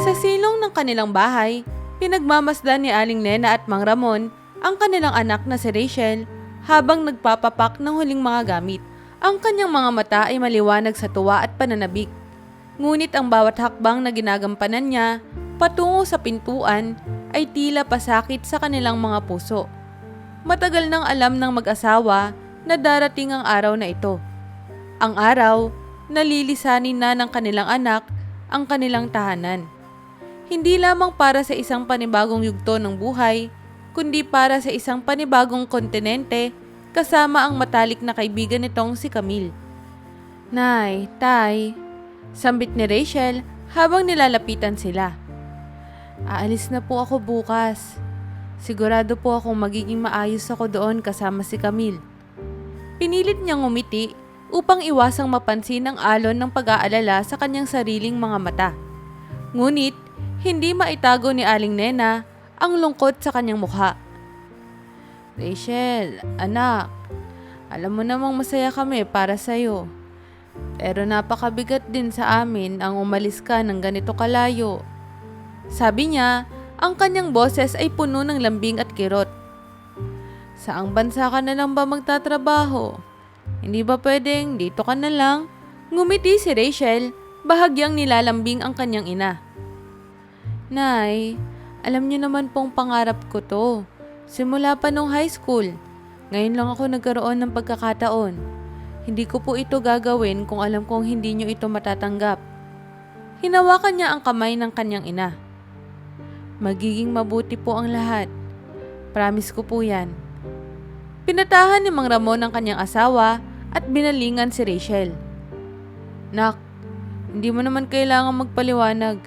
Sa silong ng kanilang bahay, pinagmamasdan ni Aling Nena at Mang Ramon ang kanilang anak na si Rachel habang nagpapapak ng huling mga gamit. Ang kanyang mga mata ay maliwanag sa tuwa at pananabik. Ngunit ang bawat hakbang na ginagampanan niya patungo sa pintuan ay tila pasakit sa kanilang mga puso. Matagal nang alam ng mag-asawa na darating ang araw na ito. Ang araw na lilisanin na ng kanilang anak ang kanilang tahanan. Hindi lamang para sa isang panibagong yugto ng buhay, kundi para sa isang panibagong kontinente kasama ang matalik na kaibigan nitong si Camille. Nay, Tay, sambit ni Rachel habang nilalapitan sila. Aalis na po ako bukas. Sigurado po akong magiging maayos ako doon kasama si Camille. Pinilit niyang ngumiti upang iwasang mapansin ang alon ng pag-aalala sa kanyang sariling mga mata. Ngunit, hindi maitago ni Aling Nena ang lungkot sa kanyang mukha. Rachel, anak, alam mo namang masaya kami para sa'yo. Pero napakabigat din sa amin ang umalis ka ng ganito kalayo. Sabi niya, ang kanyang boses ay puno ng lambing at kirot. Saang bansa ka na lang ba magtatrabaho? Hindi ba pwedeng dito ka na lang? Ngumiti si Rachel, bahagyang nilalambing ang kanyang ina. Nay, alam niyo naman pong pangarap ko to. Simula pa nung high school. Ngayon lang ako nagkaroon ng pagkakataon. Hindi ko po ito gagawin kung alam kong hindi niyo ito matatanggap. Hinawakan niya ang kamay ng kanyang ina. Magiging mabuti po ang lahat. Promise ko po yan. Pinatahan ni Mang Ramon ang kanyang asawa at binalingan si Rachel. Nak, hindi mo naman kailangan magpaliwanag.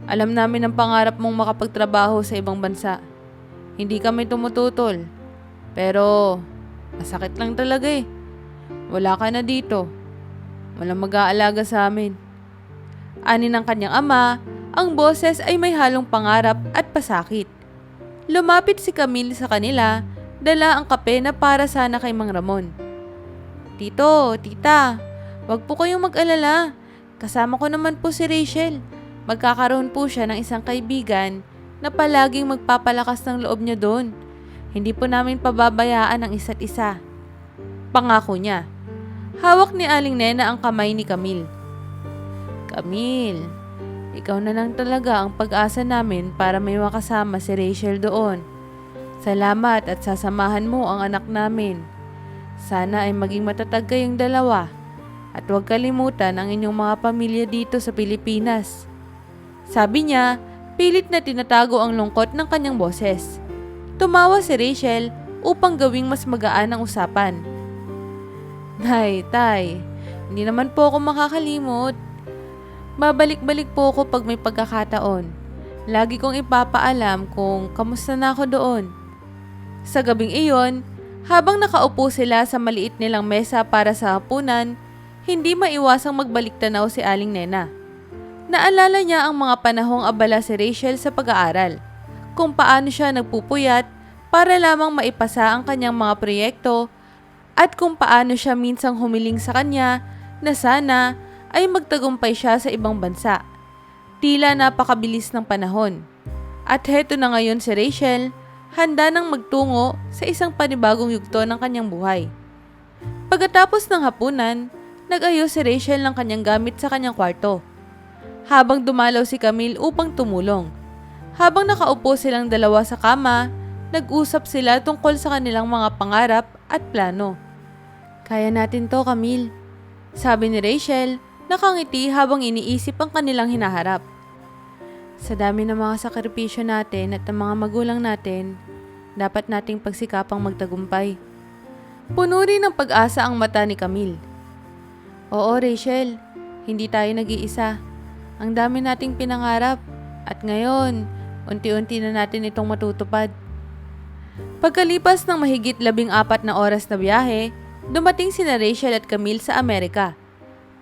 Alam namin ang pangarap mong makapagtrabaho sa ibang bansa. Hindi kami tumututol. Pero, masakit lang talaga eh. Wala ka na dito. Walang mag-aalaga sa amin. Ani ng kanyang ama, ang boses ay may halong pangarap at pasakit. Lumapit si Camille sa kanila, dala ang kape na para sana kay Mang Ramon. Tito, tita, wag po kayong mag-alala. Kasama ko naman po si Rachel. Magkakaroon po siya ng isang kaibigan na palaging magpapalakas ng loob niya doon. Hindi po namin pababayaan ang isa't isa. Pangako niya. Hawak ni Aling Nena ang kamay ni Camille. Camille, ikaw na lang talaga ang pag-asa namin para may makasama si Rachel doon. Salamat at sasamahan mo ang anak namin. Sana ay maging matatag kayong dalawa at huwag kalimutan ang inyong mga pamilya dito sa Pilipinas. Sabi niya, pilit na tinatago ang lungkot ng kanyang boses. Tumawa si Rachel upang gawing mas magaan ang usapan. Nay, Tay, hindi naman po ako makakalimot. Babalik-balik po ako pag may pagkakataon. Lagi kong ipapaalam kung kamusta na ako doon. Sa gabing iyon, habang nakaupo sila sa maliit nilang mesa para sa hapunan, hindi maiwasang magbalik tanaw si Aling Nena. Naalala niya ang mga panahong abala si Rachel sa pag-aaral, kung paano siya nagpupuyat para lamang maipasa ang kanyang mga proyekto at kung paano siya minsang humiling sa kanya na sana ay magtagumpay siya sa ibang bansa. Tila napakabilis ng panahon. At heto na ngayon si Rachel, handa nang magtungo sa isang panibagong yugto ng kanyang buhay. Pagkatapos ng hapunan, nag-ayos si Rachel ng kanyang gamit sa kanyang kwarto. Habang dumalaw si Camille upang tumulong. Habang nakaupo silang dalawa sa kama, nag-usap sila tungkol sa kanilang mga pangarap at plano. Kaya natin to, Camille. Sabi ni Rachel, nakangiti habang iniisip ang kanilang hinaharap. Sa dami ng mga sakripisyo natin at ng mga magulang natin, dapat nating pagsikapang magtagumpay. Puno rin ng pag-asa ang mata ni Camille. Oo, Rachel, hindi tayo nag-iisa. Ang dami nating pinangarap at ngayon, unti-unti na natin itong matutupad. Pagkalipas ng mahigit 14 na oras na biyahe, dumating sina Rachel at Camille sa Amerika.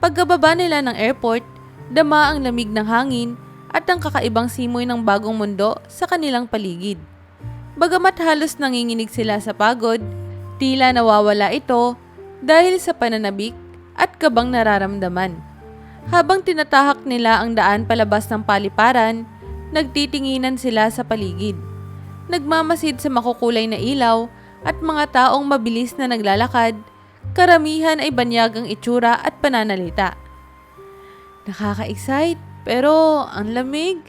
Pagkababa nila ng airport, dama ang lamig ng hangin at ang kakaibang simoy ng bagong mundo sa kanilang paligid. Bagamat halos nanginginig sila sa pagod, tila nawawala ito dahil sa pananabik at kabang nararamdaman. Habang tinatahak nila ang daan palabas ng paliparan, nagtitinginan sila sa paligid. Nagmamasid sa makukulay na ilaw at mga taong mabilis na naglalakad, karamihan ay banyagang itsura at pananalita. Nakaka-excite, pero ang lamig,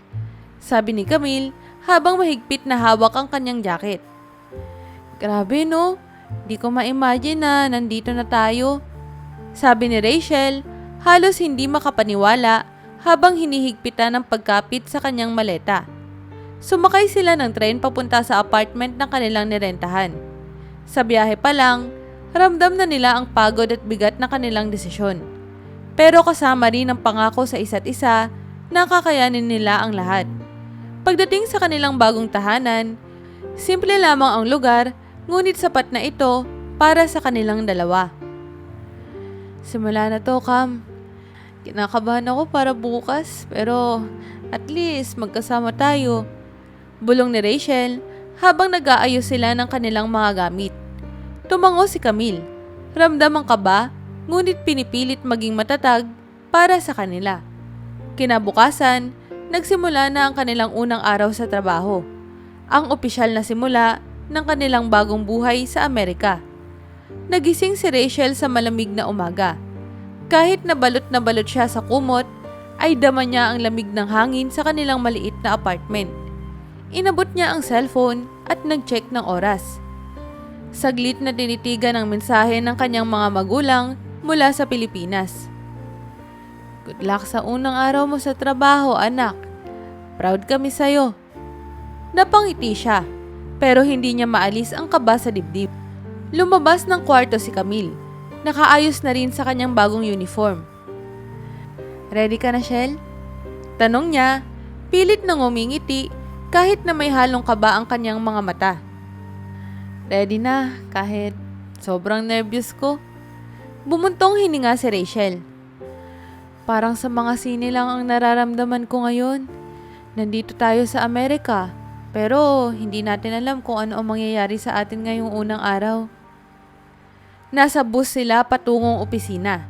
sabi ni Camille habang mahigpit na hawak ang kanyang jacket. Grabe no, di ko ma-imagine na nandito na tayo, sabi ni Rachel, halos hindi makapaniwala habang hinihigpitan ng pagkapit sa kanyang maleta. Sumakay sila ng tren papunta sa apartment ng kanilang nirentahan. Sa biyahe pa lang, ramdam na nila ang pagod at bigat ng kanilang desisyon. Pero kasama rin ang pangako sa isa't isa na kakayanin nila ang lahat. Pagdating sa kanilang bagong tahanan, simple lamang ang lugar, ngunit sapat na ito para sa kanilang dalawa. Simula na to, Cam. Kinakabahan ako para bukas, pero at least magkasama tayo. Bulong ni Rachel habang nag-aayos sila ng kanilang mga gamit. Tumango si Camille. Ramdam ang kaba, ngunit pinipilit maging matatag para sa kanila. Kinabukasan, nagsimula na ang kanilang unang araw sa trabaho. Ang opisyal na simula ng kanilang bagong buhay sa Amerika. Nagising si Rachel sa malamig na umaga. Kahit na balot siya sa kumot, ay dama niya ang lamig ng hangin sa kanilang maliit na apartment. Inabot niya ang cellphone at nag-check ng oras. Saglit na tinitigan ang mensahe ng kanyang mga magulang mula sa Pilipinas. Good luck sa unang araw mo sa trabaho, anak. Proud kami sa'yo. Napangiti siya, pero hindi niya maalis ang kaba sa dibdib. Lumabas ng kwarto si Camille. Nakaayos na rin sa kanyang bagong uniform. Ready ka na, Shell? Tanong niya, pilit na ngumingiti kahit na may halong kaba ang kanyang mga mata. Ready na, kahit sobrang nervyos ko. Bumuntong hininga si Rachel. Parang sa mga sine lang ang nararamdaman ko ngayon. Nandito tayo sa Amerika, pero hindi natin alam kung ano ang mangyayari sa atin ngayong unang araw. Nasa bus sila patungong opisina.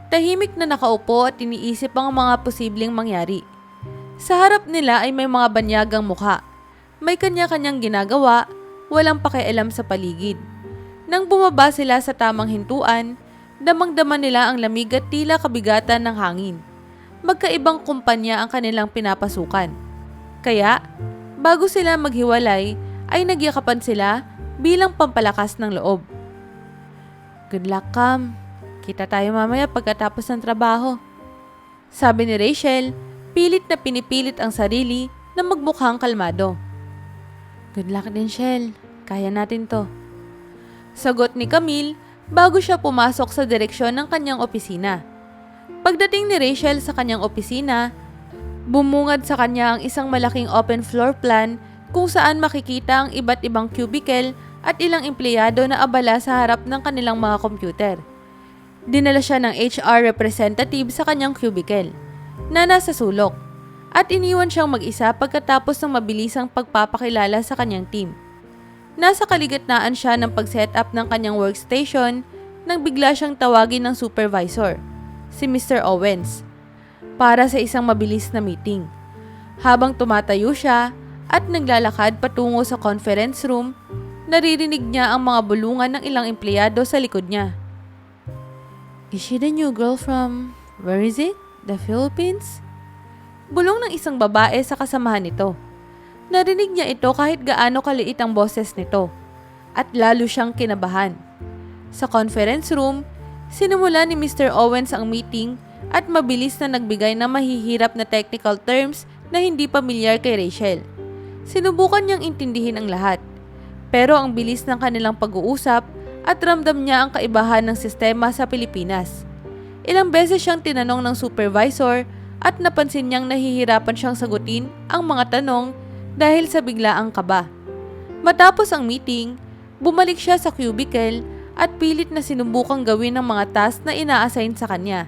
Tahimik na nakaupo at iniisip ang mga posibleng mangyari. Sa harap nila ay may mga banyagang mukha. May kanya-kanyang ginagawa, walang pakialam sa paligid. Nang bumaba sila sa tamang hintuan, damang-dama nila ang lamig at tila kabigatan ng hangin. Magkaibang kumpanya ang kanilang pinapasukan. Kaya, bago sila maghiwalay, ay nagyakapan sila bilang pampalakas ng loob. Good luck, Cam. Kita tayo mamaya pagkatapos ng trabaho. Sabi ni Rachel, pilit na pinipilit ang sarili na magmukhang kalmado. Good luck din, Shell. Kaya natin to. Sagot ni Camille bago siya pumasok sa direksyon ng kanyang opisina. Pagdating ni Rachel sa kanyang opisina, bumungad sa kanya ang isang malaking open floor plan kung saan makikita ang iba't ibang cubicle at ilang empleyado na abala sa harap ng kanilang mga computer. Dinala siya ng HR representative sa kanyang cubicle na nasa sulok at iniwan siyang mag-isa pagkatapos ng mabilisang pagpapakilala sa kanyang team. Nasa kaligitnaan siya ng pag-setup ng kanyang workstation nang bigla siyang tawagin ng supervisor, si Mr. Owens, para sa isang mabilis na meeting. Habang tumatayo siya at naglalakad patungo sa conference room, naririnig niya ang mga bulungan ng ilang empleyado sa likod niya. Is she the new girl from, where is it? The Philippines? Bulong ng isang babae sa kasamahan nito. Narinig niya ito kahit gaano kaliit ang boses nito at lalo siyang kinabahan. Sa conference room, sinimula ni Mr. Owens ang meeting at mabilis na nagbigay ng mahihirap na technical terms na hindi pamilyar kay Rachel. Sinubukan niyang intindihin ang lahat, pero ang bilis ng kanilang pag-uusap at ramdam niya ang kaibahan ng sistema sa Pilipinas. Ilang beses siyang tinanong ng supervisor at napansin niyang nahihirapan siyang sagutin ang mga tanong dahil sa biglaang kaba. Matapos ang meeting, bumalik siya sa cubicle at pilit na sinubukang gawin ang mga task na ina-assign sa kanya.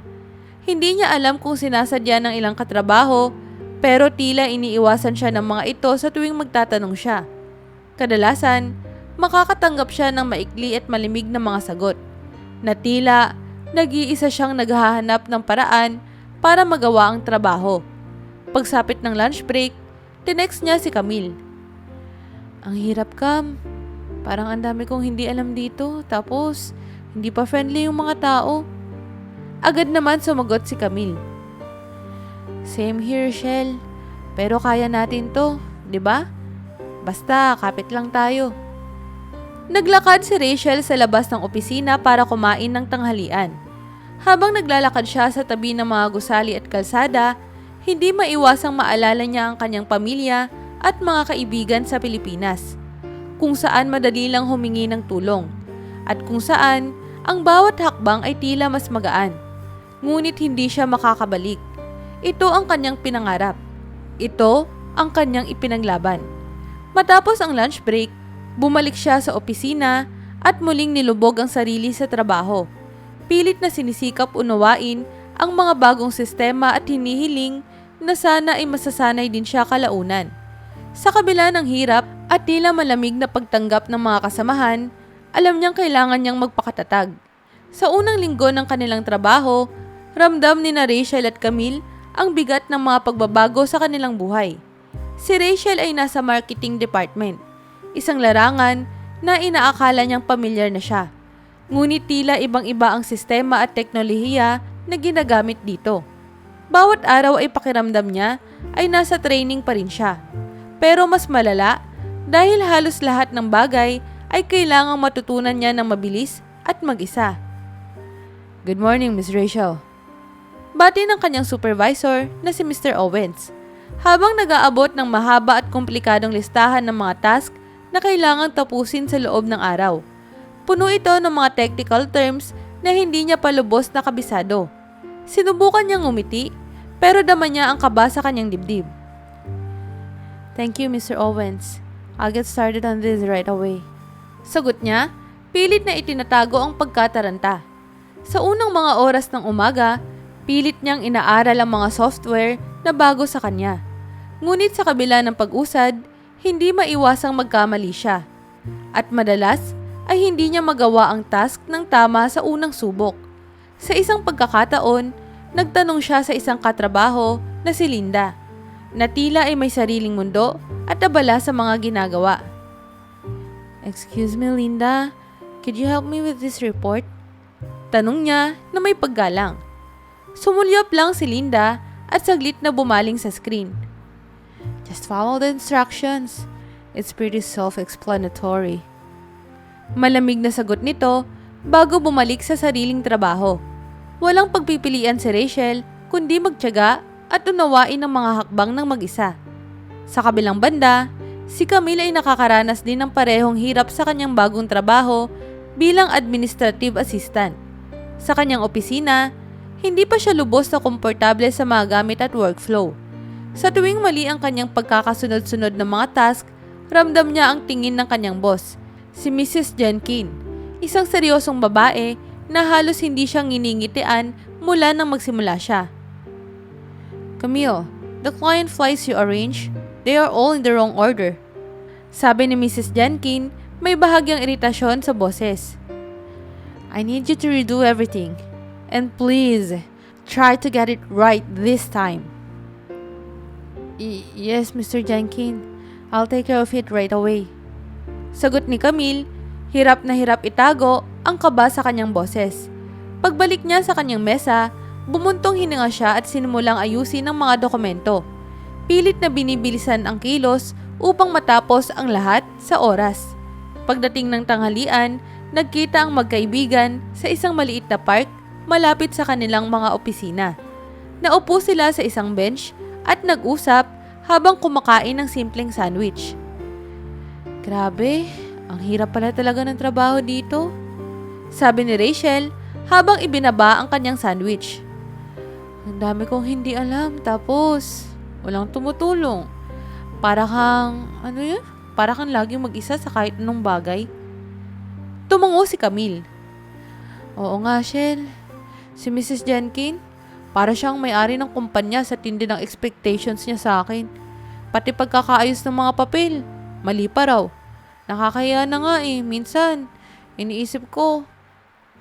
Hindi niya alam kung sinasadya ng ilang katrabaho, pero tila iniiwasan siya ng mga ito sa tuwing magtatanong siya. Kadalasan, makakatanggap siya ng maikli at malimig na mga sagot, na tila nag-iisa siyang naghahanap ng paraan para magawa ang trabaho. Pagsapit ng lunch break, tinext niya si Camille. Ang hirap, Cam. Parang ang dami kong hindi alam dito, tapos hindi pa friendly yung mga tao. Agad naman sumagot si Camille. Same here, Shell. Pero kaya natin to, di ba? Basta kapit lang tayo. Naglakad si Rachel sa labas ng opisina para kumain ng tanghalian. Habang naglalakad siya sa tabi ng mga gusali at kalsada, hindi maiwasang maalala niya ang kanyang pamilya at mga kaibigan sa Pilipinas, kung saan madali lang humingi ng tulong, at kung saan ang bawat hakbang ay tila mas magaan. Ngunit hindi siya makakabalik. Ito ang kanyang pinangarap. Ito ang kanyang ipinaglaban. Matapos ang lunch break, bumalik siya sa opisina at muling nilubog ang sarili sa trabaho. Pilit na sinisikap unawain ang mga bagong sistema at hinihiling na sana ay masasanay din siya kalaunan. Sa kabila ng hirap at tila malamig na pagtanggap ng mga kasamahan, alam niyang kailangan niyang magpakatatag. Sa unang linggo ng kanilang trabaho, ramdam ni na Rachel at Camille ang bigat ng mga pagbabago sa kanilang buhay. Si Rachel ay nasa marketing department, isang larangan na inaakala niyang pamilyar na siya. Ngunit tila ibang-iba ang sistema at teknolohiya na ginagamit dito. Bawat araw ay pakiramdam niya ay nasa training pa rin siya. Pero mas malala dahil halos lahat ng bagay ay kailangang matutunan niya ng mabilis at mag-isa. Good morning, Miss Rachel. Bati ng kanyang supervisor na si Mr. Owens, habang nag-aabot ng mahaba at komplikadong listahan ng mga task na kailangang tapusin sa loob ng araw. Puno ito ng mga technical terms na hindi niya palubos na kabisado. Sinubukan niyang ngumiti, pero dama niya ang kaba sa kanyang dibdib. Thank you, Mr. Owens. I'll get started on this right away. Sagot niya, pilit na itinatago ang pagkataranta. Sa unang mga oras ng umaga, pilit niyang inaaral ang mga software na bago sa kanya. Ngunit sa kabila ng pag-usad, hindi maiwasang magkamali siya. At madalas ay hindi niya magawa ang task ng tama sa unang subok. Sa isang pagkakataon, nagtanong siya sa isang katrabaho na si Linda, na tila ay may sariling mundo at abala sa mga ginagawa. Excuse me, Linda, could you help me with this report? Tanong niya na may paggalang. Sumulyap lang si Linda at saglit na bumaling sa screen. Just follow the instructions. It's pretty self-explanatory. Malamig na sagot nito bago bumalik sa sariling trabaho. Walang pagpipilian si Rachel kundi magtiyaga at unawain ang mga hakbang ng mag-isa. Sa kabilang banda, si Camille ay nakakaranas din ng parehong hirap sa kanyang bagong trabaho bilang administrative assistant. Sa kanyang opisina, hindi pa siya lubos na komportable sa mga gamit at workflow. Sa tuwing mali ang kanyang pagkakasunod-sunod ng mga task, ramdam niya ang tingin ng kanyang boss, si Mrs. Jenkins, isang seryosong babae na halos hindi siyang nginingitian mula nang magsimula siya. Camille, the client flights you arrange, they are all in the wrong order. Sabi ni Mrs. Jenkins, may bahagyang iritasyon sa boses. I need you to redo everything. And please, try to get it right this time. Yes, Mr. Jenkins. I'll take care of it right away. Sagot ni Camille, hirap na hirap itago ang kaba sa kanyang boses. Pagbalik niya sa kanyang mesa, bumuntong hininga siya at sinimulang ayusin ang mga dokumento. Pilit na binibilisan ang kilos upang matapos ang lahat sa oras. Pagdating ng tanghalian, nagkita ang magkaibigan sa isang maliit na park malapit sa kanilang mga opisina. Naupo sila sa isang bench at nag-usap habang kumakain ng simpleng sandwich. Grabe, ang hirap pala talaga ng trabaho dito, sabi ni Rachel habang ibinaba ang kanyang sandwich. Ang dami kong hindi alam, tapos walang tumutulong. Para kang, Para kang laging mag-isa sa kahit anong bagay. Tumango si Camille. Oo nga, Shell. Si Mrs. Jenkins, para siyang may-ari ng kumpanya sa tindi ng expectations niya sa akin. Pati pagkakaayos ng mga papel, mali pa raw. Nakakaya na nga minsan. Iniisip ko,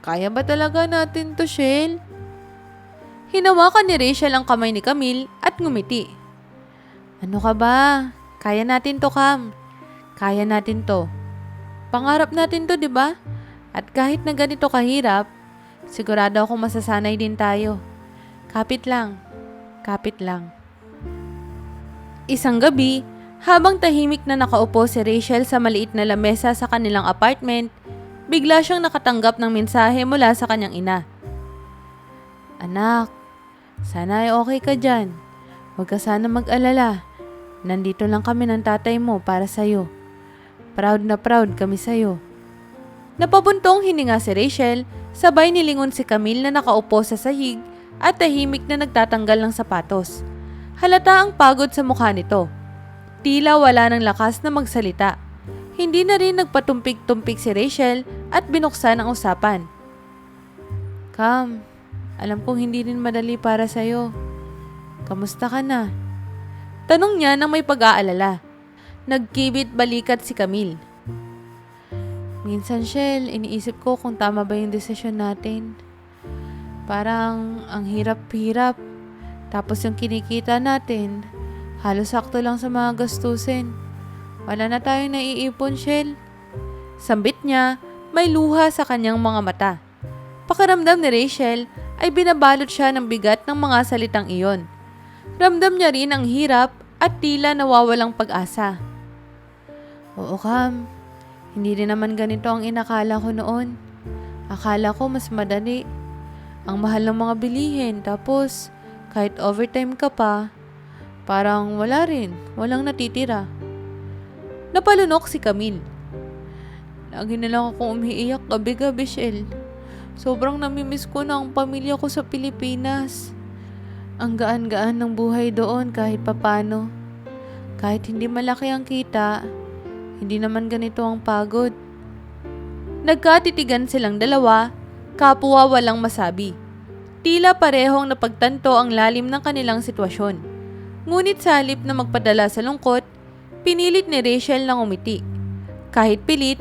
Kaya ba talaga natin to, Shell? Hinawakan ni Rachel ang kamay ni Camille at ngumiti. Ano ka ba? Kaya natin to, Cam. Kaya natin to. Pangarap natin to, di ba? At kahit na ganito kahirap, sigurado akong masasanay din tayo. Kapit lang. Kapit lang. Isang gabi, habang tahimik na nakaupo si Rachel sa maliit na lamesa sa kanilang apartment, bigla siyang nakatanggap ng mensahe mula sa kanyang ina. Anak, sana ay okay ka dyan. Huwag ka sana mag-alala. Nandito lang kami ng tatay mo para sa'yo. Proud na proud kami sa'yo. Napabuntong hininga si Rachel, sabay nilingon si Camille na nakaupo sa sahig at tahimik na nagtatanggal ng sapatos. Halata ang pagod sa mukha nito. Tila wala ng lakas na magsalita. Hindi na rin nagpatumpik-tumpik si Rachel at binuksan ang usapan. Cam, alam kong hindi rin madali para sa'yo. Kamusta ka na? Tanong niya nang may pag-aalala. Nagkibit balikat si Camille. Minsan, Shell, iniisip ko kung tama ba yung desisyon natin. Parang ang hirap-hirap. Tapos yung kinikita natin, halos sakto lang sa mga gastusin. Wala na tayong naiipon, Shell. Sambit niya, may luha sa kanyang mga mata. Pakiramdam ni Rachel ay binabalot siya ng bigat ng mga salitang iyon. Ramdam niya rin ang hirap at tila nawawalang pag-asa. Oo, Cam. Hindi rin naman ganito ang inakala ko noon. Akala ko mas madali. Ang mahal ng mga bilihin, tapos kahit overtime ka pa, parang wala rin, walang natitira. Napalunok si Camille. Lagi na lang akong umiiyak gabi-gabi, Shell. Sobrang namimiss ko na ang pamilya ko sa Pilipinas. Ang gaan-gaan ng buhay doon kahit papano. Kahit hindi malaki ang kita, hindi naman ganito ang pagod. Nagkatitigan silang dalawa, kapwa walang masabi. Tila parehong napagtanto ang lalim ng kanilang sitwasyon. Ngunit sa halip na magpadala sa lungkot, pinilit ni Rachel na umiti. Kahit pilit,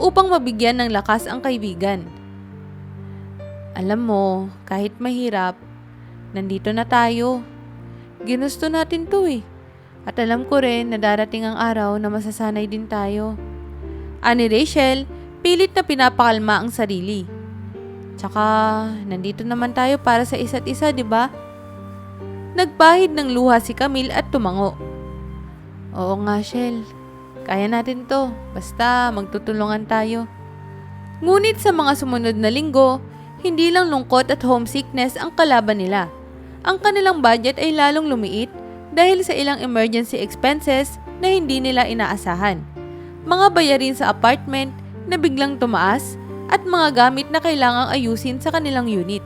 upang mabigyan ng lakas ang kaibigan. Alam mo, kahit mahirap, nandito na tayo. Ginusto natin to eh. At alam ko rin na darating ang araw na masasanay din tayo. Ani Rachel, pilit na pinapakalma ang sarili. Tsaka, nandito naman tayo para sa isa't isa, di ba? Nagpahid ng luha si Camille at tumango. Oo nga, Shell. Kaya natin to. Basta magtutulungan tayo. Ngunit sa mga sumunod na linggo, hindi lang lungkot at homesickness ang kalaban nila. Ang kanilang budget ay lalong lumiit dahil sa ilang emergency expenses na hindi nila inaasahan. Mga bayarin sa apartment na biglang tumaas at mga gamit na kailangang ayusin sa kanilang unit.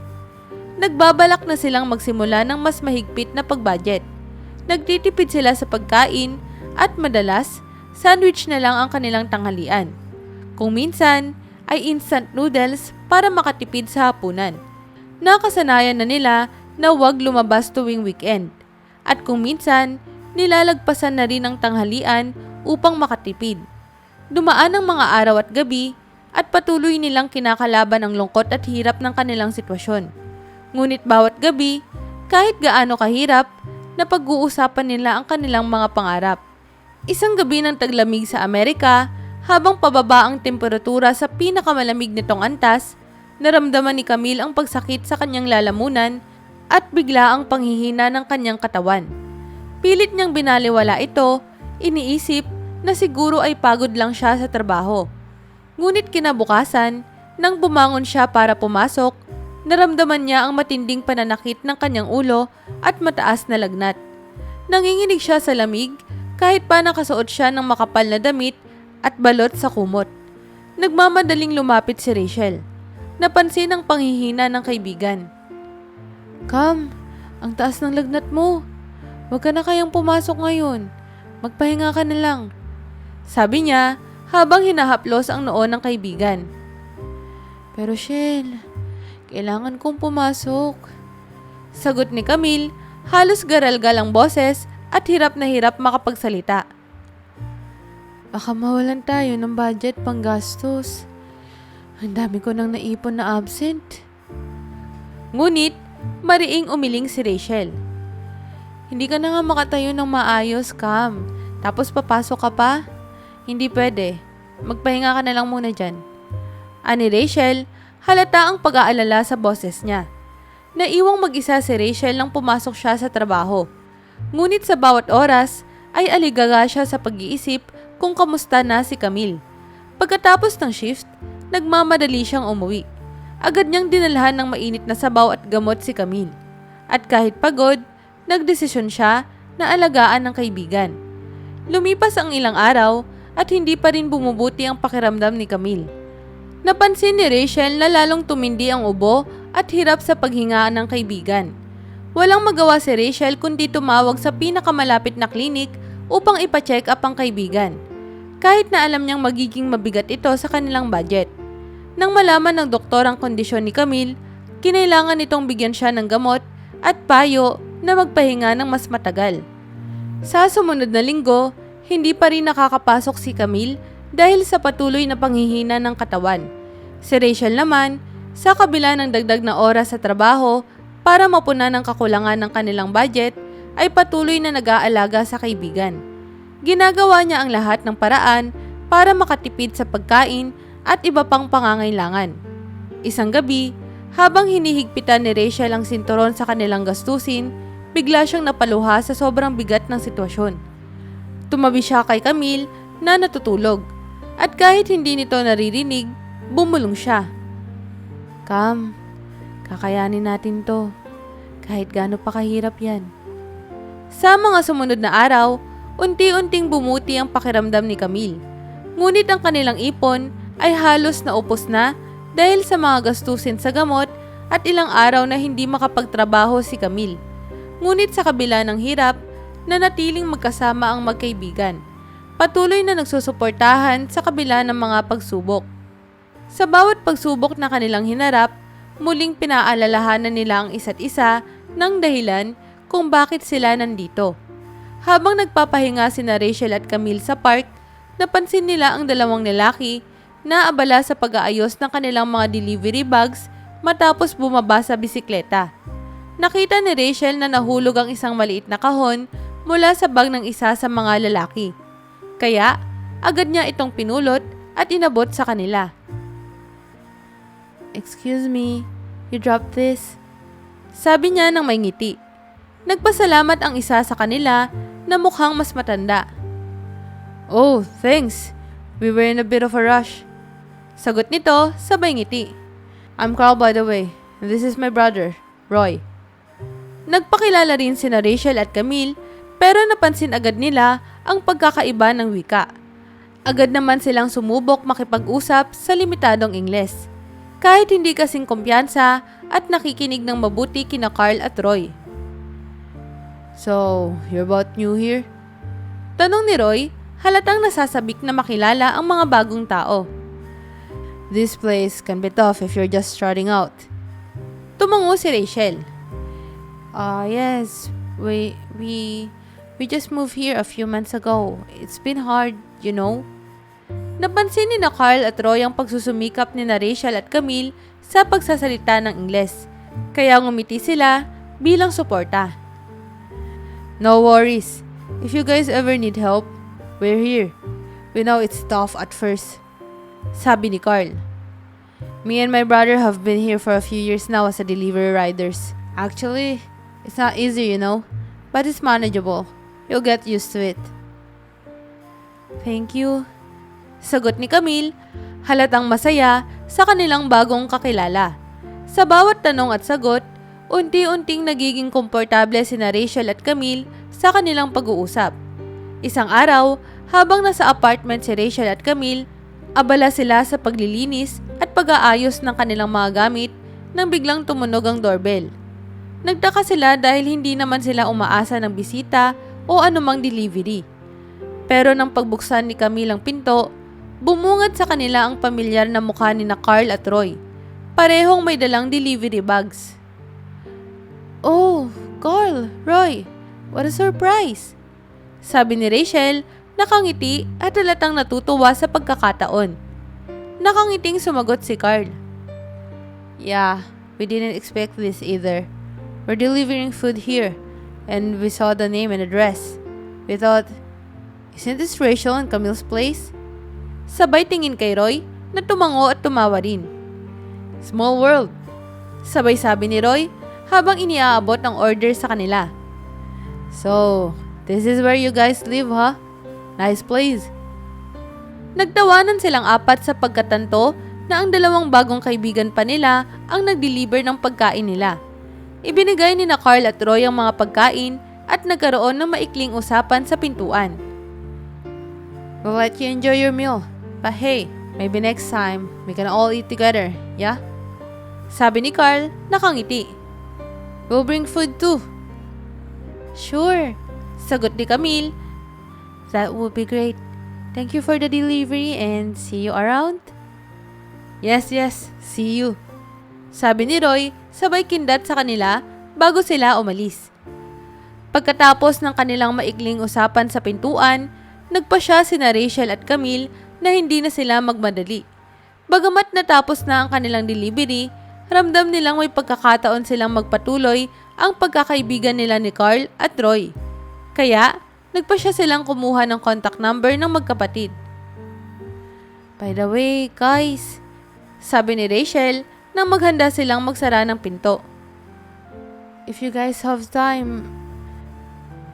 Nagbabalak na silang magsimula ng mas mahigpit na pagbudget. Nagtitipid sila sa pagkain at madalas, sandwich na lang ang kanilang tanghalian. Kung minsan, ay instant noodles para makatipid sa hapunan. Nakasanayan na nila na huwag lumabas tuwing weekend. At kung minsan, nilalagpasan na rin ang tanghalian upang makatipid. Dumaan ang mga araw at gabi at patuloy nilang kinakalaban ang lungkot at hirap ng kanilang sitwasyon. Ngunit bawat gabi, kahit gaano kahirap, napag-uusapan nila ang kanilang mga pangarap. Isang gabi ng taglamig sa Amerika, habang pababa ang temperatura sa pinakamalamig nitong antas, naramdaman ni Camille ang pagsakit sa kanyang lalamunan at bigla ang panghihina ng kanyang katawan. Pilit niyang binaliwala ito, iniisip na siguro ay pagod lang siya sa trabaho. Ngunit kinabukasan, nang bumangon siya para pumasok, naramdaman niya ang matinding pananakit ng kanyang ulo at mataas na lagnat. Nanginginig siya sa lamig kahit pa nakasuot siya ng makapal na damit at balot sa kumot. Nagmamadaling lumapit si Rachel. Napansin ang panghihina ng kaibigan. Cam, ang taas ng lagnat mo. Huwag ka na kayang pumasok ngayon. Magpahinga ka na lang. Sabi niya habang hinahaplos ang noo ng kaibigan. Pero Shell, kailangan kong pumasok. Sagot ni Camille, halos garalgal ang boses at hirap na hirap makapagsalita. Baka mawalan tayo ng budget pang gastos. Ang dami ko nang naipon na absent. Ngunit, mariing umiling si Rachel. Hindi ka na nga makatayo ng maayos, Cam. Tapos papasok ka pa? Hindi pwede. Magpahinga ka na lang muna dyan. Ani Rachel, halata ang pag-aalala sa boses niya. Naiwang mag-isa si Rachel nang pumasok siya sa trabaho. Ngunit sa bawat oras ay aligaga siya sa pag-iisip kung kamusta na si Camille. Pagkatapos ng shift, nagmamadali siyang umuwi. Agad niyang dinalhan ng mainit na sabaw at gamot si Camille. At kahit pagod, nagdesisyon siya na alagaan ng kaibigan. Lumipas ang ilang araw at hindi pa rin bumubuti ang pakiramdam ni Camille. Napansin ni Rachel na lalong tumindi ang ubo at hirap sa paghinga ng kaibigan. Walang magawa si Rachel kundi tumawag sa pinakamalapit na klinik upang ipa-check up ang kaibigan. Kahit na alam niyang magiging mabigat ito sa kanilang budget. Nang malaman ng doktor ang kondisyon ni Camille, kinailangan nitong bigyan siya ng gamot at payo na magpahinga ng mas matagal. Sa sumunod na linggo, hindi pa rin nakakapasok si Camille dahil sa patuloy na panghihina ng katawan. Si Rachel naman, sa kabila ng dagdag na oras sa trabaho para mapunan ang kakulangan ng kanilang budget, ay patuloy na nag-aalaga sa kaibigan. Ginagawa niya ang lahat ng paraan para makatipid sa pagkain at iba pang pangangailangan. Isang gabi, habang hinihigpitan ni Rachel ang sinturon sa kanilang gastusin, bigla siyang napaluha sa sobrang bigat ng sitwasyon. Tumabi siya kay Camille na natutulog at kahit hindi nito naririnig, bumulong siya. Cam, kakayanin natin to. Kahit gaano pa kahirap yan. Sa mga sumunod na araw, unti-unting bumuti ang pakiramdam ni Camille. Ngunit ang kanilang ipon ay halos naupos na dahil sa mga gastusin sa gamot at ilang araw na hindi makapagtrabaho si Camille. Ngunit sa kabila ng hirap, nanatiling magkasama ang magkaibigan. Patuloy na nagsusuportahan sa kabila ng mga pagsubok. Sa bawat pagsubok na kanilang hinarap, muling pinaalalahanan nila ang isa't isa ng dahilan kung bakit sila nandito. Habang nagpapahinga sina Rachel at Camille sa park, napansin nila ang dalawang lalaki na abala sa pag-aayos ng kanilang mga delivery bags matapos bumaba sa bisikleta. Nakita ni Rachel na nahulog ang isang maliit na kahon mula sa bag ng isa sa mga lalaki. Kaya, agad niya itong pinulot at inabot sa kanila. "Excuse me, you dropped this?" Sabi niya nang may ngiti. Nagpasalamat ang isa sa kanila na mukhang mas matanda. "Oh, thanks. We were in a bit of a rush." Sagot nito, sabay ngiti. "I'm Carl, by the way. This is my brother, Roy." Nagpakilala rin sina Rachel at Camille, pero napansin agad nila ang pagkakaiba ng wika. Agad naman silang sumubok makipag-usap sa limitadong Ingles, kahit hindi kasing kumpiyansa at nakikinig ng mabuti kina Carl at Roy. "So, you're about new here?" Tanong ni Roy, halatang nasasabik na makilala ang mga bagong tao. "This place can be tough if you're just starting out." Tumango si Rachel. Yes, we just moved here a few months ago. It's been hard, you know." Napansin ni na Carl at Roy ang pagsusumikap ni na Rachel at Camille sa pagsasalita ng Ingles, kaya ngumiti sila bilang suporta. "No worries. If you guys ever need help, we're here. We know it's tough at first," sabi ni Carl. "Me and my brother have been here for a few years now as a delivery riders. Actually, it's not easy, you know, but it's manageable. You'll get used to it." "Thank you," sagot ni Camille, halatang masaya sa kanilang bagong kakilala. Sa bawat tanong at sagot, unti-unting nagiging komportable sina Rachel at Camille sa kanilang pag-uusap. Isang araw, habang nasa apartment si Rachel at Camille, abala sila sa paglilinis at pag-aayos ng kanilang mga gamit nang biglang tumunog ang doorbell. Nagtaka sila dahil hindi naman sila umaasa ng bisita o anumang delivery. Pero nang pagbuksan ni Camille ang pinto, bumungad sa kanila ang pamilyar na mukha ni na Carl at Roy. Parehong may dalang delivery bags. "Oh, Carl, Roy, what a surprise!" Sabi ni Rachel, nakangiti at halatang natutuwa sa pagkakataon. Nakangiting sumagot si Carl. Yeah, we didn't expect this either. We're delivering food here, and we saw the name and address. We thought, isn't this Rachel and Camille's place? Sabay tingin kay Roy na tumango at tumawa rin. Small world. Sabay sabi ni Roy habang iniaabot ang order sa kanila. So, this is where you guys live, huh? Nice place. Nagtawanan silang apat sa pagkatanto na ang dalawang bagong kaibigan pa nila ang nag-deliver ng pagkain nila. Ibinigay ni na Carl at Roy ang mga pagkain at nagkaroon ng maikling usapan sa pintuan. We'll let you enjoy your meal. But hey, maybe next time, we can all eat together, yeah? Sabi ni Carl, nakangiti. We'll bring food too. Sure, sagot ni Camille. That would be great. Thank you for the delivery and see you around. Yes, see you. Sabi ni Roy, sabay kindat sa kanila bago sila umalis. Pagkatapos ng kanilang maikling usapan sa pintuan, nagpasya sina Rachel at Camille na hindi na sila magmadali. Bagamat natapos na ang kanilang delivery, ramdam nilang may pagkakataon silang magpatuloy ang pagkakaibigan nila ni Carl at Roy. Kaya, nagpasya silang kumuha ng contact number ng magkapatid. By the way, guys, sabi ni Rachel nang maghanda silang magsara ng pinto. If you guys have time,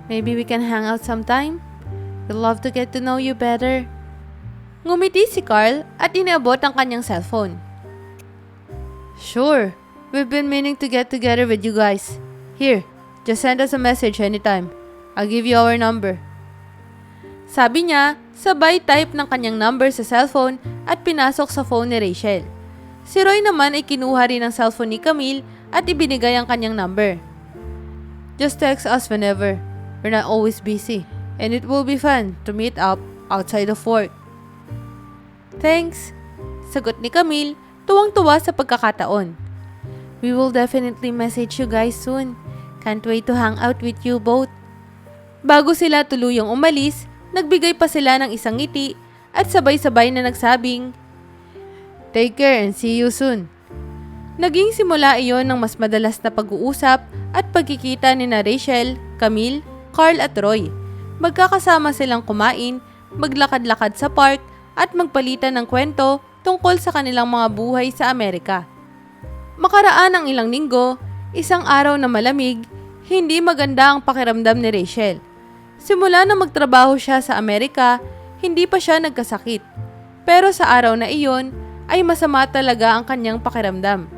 maybe we can hang out sometime? We'd love to get to know you better. Ngumiti si Carl at iniabot ang kanyang cellphone. Sure, we've been meaning to get together with you guys. Here, just send us a message anytime. I'll give you our number. Sabi niya, sabay type ng kanyang number sa cellphone at pinasok sa phone ni Rachel. Si Roy naman ay kinuha rin ang cellphone ni Camille at ibinigay ang kanyang number. Just text us whenever. We're not always busy. And it will be fun to meet up outside of work. Thanks, sagot ni Camille, tuwang-tuwa sa pagkakataon. We will definitely message you guys soon. Can't wait to hang out with you both. Bago sila tuluyang umalis, nagbigay pa sila ng isang ngiti at sabay-sabay na nagsabing, take care and see you soon. Naging simula iyon ng mas madalas na pag-uusap at pagkikita ni na Rachel, Camille, Carl at Roy. Magkakasama silang kumain, maglakad-lakad sa park at magpalitan ng kwento tungkol sa kanilang mga buhay sa Amerika. Makaraan ang ilang linggo, isang araw na malamig, hindi maganda ang pakiramdam ni Rachel. Simula na magtrabaho siya sa Amerika, hindi pa siya nagkasakit. Pero sa araw na iyon, ay masama talaga ang kanyang pakiramdam.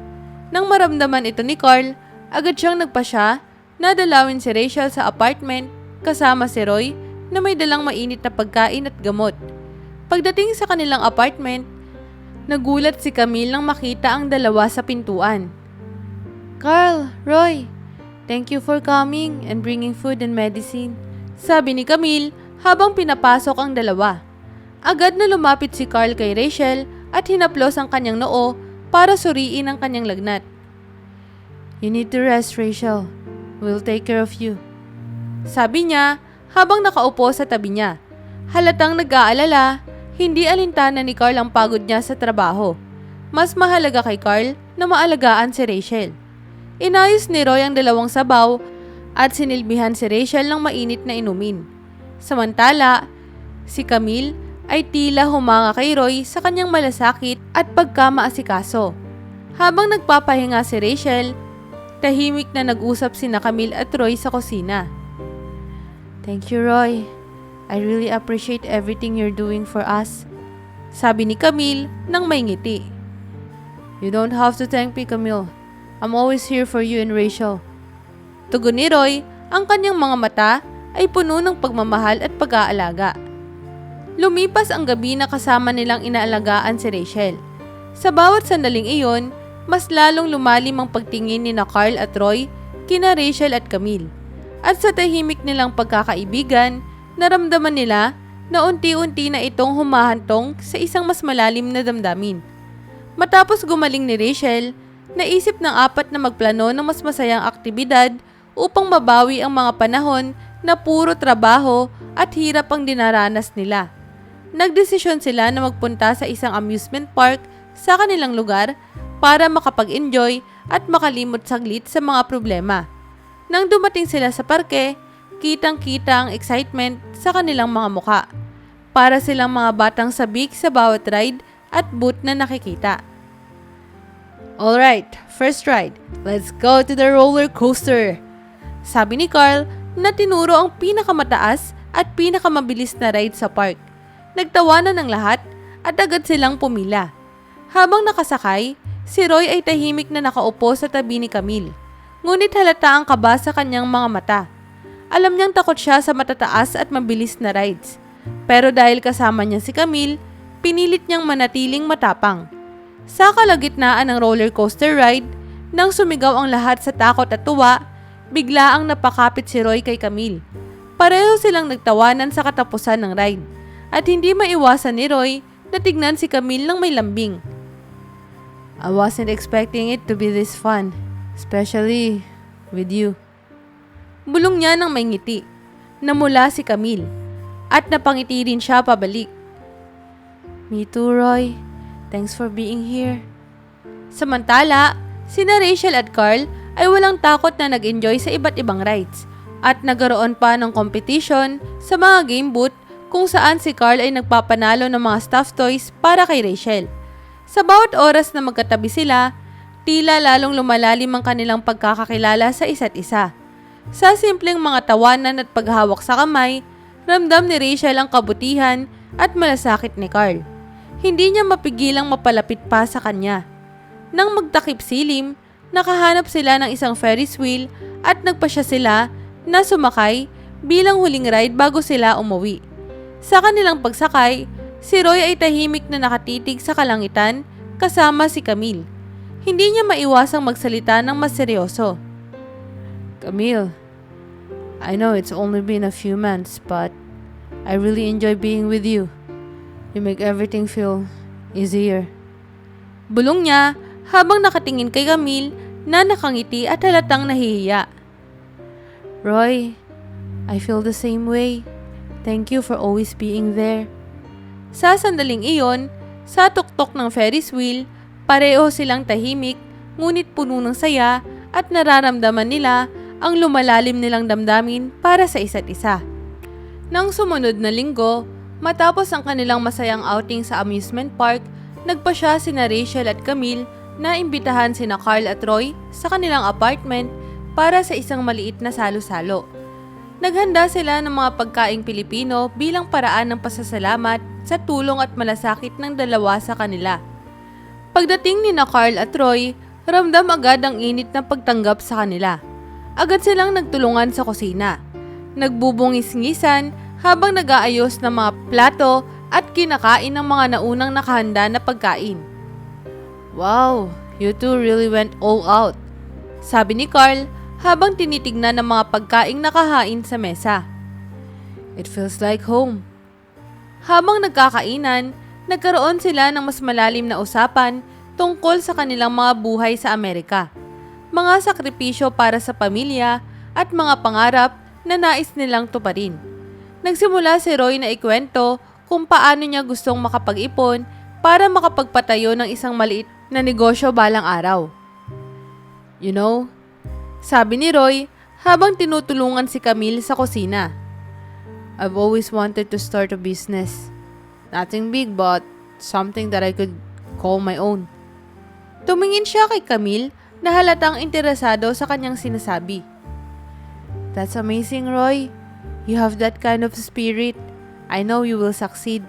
Nang maramdaman ito ni Carl, agad siyang nagpasya na dalawin si Rachel sa apartment kasama si Roy na may dalang mainit na pagkain at gamot. Pagdating sa kanilang apartment, nagulat si Camille nang makita ang dalawa sa pintuan. Carl, Roy, thank you for coming and bringing food and medicine. Sabi ni Camille habang pinapasok ang dalawa. Agad na lumapit si Carl kay Rachel at hinaplos ang kanyang noo para suriin ang kanyang lagnat. You need to rest, Rachel. We'll take care of you. Sabi niya habang nakaupo sa tabi niya. Halatang nag-aalala, hindi alintana ni Carl ang pagod niya sa trabaho. Mas mahalaga kay Carl na maalagaan si Rachel. Inayos ni Roy ang dalawang sabaw at sinilbihan si Rachel ng mainit na inumin. Samantala, si Camille ay tila humanga kay Roy sa kanyang malasakit at pagkamaasikaso. Habang nagpapahinga si Rachel, tahimik na nag-usap sina Camille at Roy sa kusina. Thank you, Roy. I really appreciate everything you're doing for us. Sabi ni Camille nang may ngiti. You don't have to thank me, Camille. I'm always here for you and Rachel. Tugon ni Roy, ang kanyang mga mata ay puno ng pagmamahal at pag-aalaga. Lumipas ang gabi na kasama nilang inaalagaan si Rachel. Sa bawat sandaling iyon, mas lalong lumalim ang pagtingin ni na Carl at Roy kina Rachel at Camille. At sa tahimik nilang pagkakaibigan, naramdaman nila na unti-unti na itong humahantong sa isang mas malalim na damdamin. Matapos gumaling ni Rachel, naisip ng apat na magplano ng mas masayang aktibidad upang mabawi ang mga panahon na puro trabaho at hirap ang dinaranas nila. nagdesisyon sila na magpunta sa isang amusement park sa kanilang lugar para makapag-enjoy at makalimot saglit sa mga problema. Nang dumating sila sa parke, kitang-kita ang excitement sa kanilang mga muka. Para silang mga batang sabik sa bawat ride at booth na nakikita. Alright, first ride. Let's go to the roller coaster. Sabi ni Carl na tinuro ang pinakamataas at pinakamabilis na ride sa park. Nagtawanan ng lahat at agad silang pumila. Habang nakasakay, si Roy ay tahimik na nakaupo sa tabi ni Camille. Ngunit halata ang kaba sa kanyang mga mata. Alam niyang takot siya sa matataas at mabilis na rides. Pero dahil kasama niya si Camille, pinilit niyang manatiling matapang. Sa kalagitnaan ng roller coaster ride, nang sumigaw ang lahat sa takot at tuwa, bigla ang napakapit si Roy kay Camille. Pareho silang nagtawanan sa katapusan ng ride at hindi maiwasan ni Roy na tignan si Camille ng may lambing. I wasn't expecting it to be this fun, especially with you. Bulong niya ng may ngiti. Namula si Camille at napangiti rin siya pabalik. Me too, Roy. Thanks for being here. Samantala, sina Rachel at Carl ay walang takot na nag-enjoy sa iba't ibang rides at nagkaroon pa ng competition sa mga game booth kung saan si Carl ay nagpapanalo ng mga stuffed toys para kay Rachel. Sa bawat oras na magkatabi sila, tila lalong lumalalim ang kanilang pagkakakilala sa isa't isa. Sa simpleng mga tawanan at paghawak sa kamay, ramdam ni Rachel ang kabutihan at malasakit ni Carl. Hindi niya mapigilang mapalapit pa sa kanya. Nang magtakip silim, nakahanap sila ng isang Ferris wheel at nagpasya sila na sumakay bilang huling ride bago sila umuwi. Sa kanilang pagsakay, si Roy ay tahimik na nakatitig sa kalangitan kasama si Camille. Hindi niya maiwasang magsalita ng mas seryoso. Camille, I know it's only been a few months, but I really enjoy being with you. You make everything feel easier. Bulong niya habang nakatingin kay Camille na nakangiti at halatang nahihiya. Roy, I feel the same way. Thank you for always being there. Sa sandaling iyon, sa tuktok ng Ferris wheel, pareho silang tahimik ngunit puno ng saya at nararamdaman nila ang lumalalim nilang damdamin para sa isa't isa. Nang sumunod na linggo, matapos ang kanilang masayang outing sa amusement park, nagpasya sina Rachel at Camille na imbitahan sina Carl at Roy sa kanilang apartment para sa isang maliit na salo-salo. Naghanda sila ng mga pagkaing Pilipino bilang paraan ng pasasalamat sa tulong at malasakit ng dalawa sa kanila. Pagdating ni Carl at Roy, ramdam agad ang init ng pagtanggap sa kanila. Agad silang nagtulungan sa kusina. Nagbubungis-ngisan habang nag-aayos ng mga plato at kinakain ng mga naunang nakahanda na pagkain. Wow, you two really went all out, sabi ni Carl habang tinitignan ng mga pagkaing nakahain sa mesa. It feels like home. Habang nagkakainan, nagkaroon sila ng mas malalim na usapan tungkol sa kanilang mga buhay sa Amerika, mga sakripisyo para sa pamilya at mga pangarap na nais nilang tuparin. Nagsimula si Roy na ikwento kung paano niya gustong makapag-ipon para makapagpatayo ng isang maliit na negosyo balang araw. You know, sabi ni Roy habang tinutulungan si Camille sa kusina. I've always wanted to start a business. Nothing big but something that I could call my own. Tumingin siya kay Camille na halatang interesado sa kanyang sinasabi. That's amazing, Roy. You have that kind of spirit. I know you will succeed.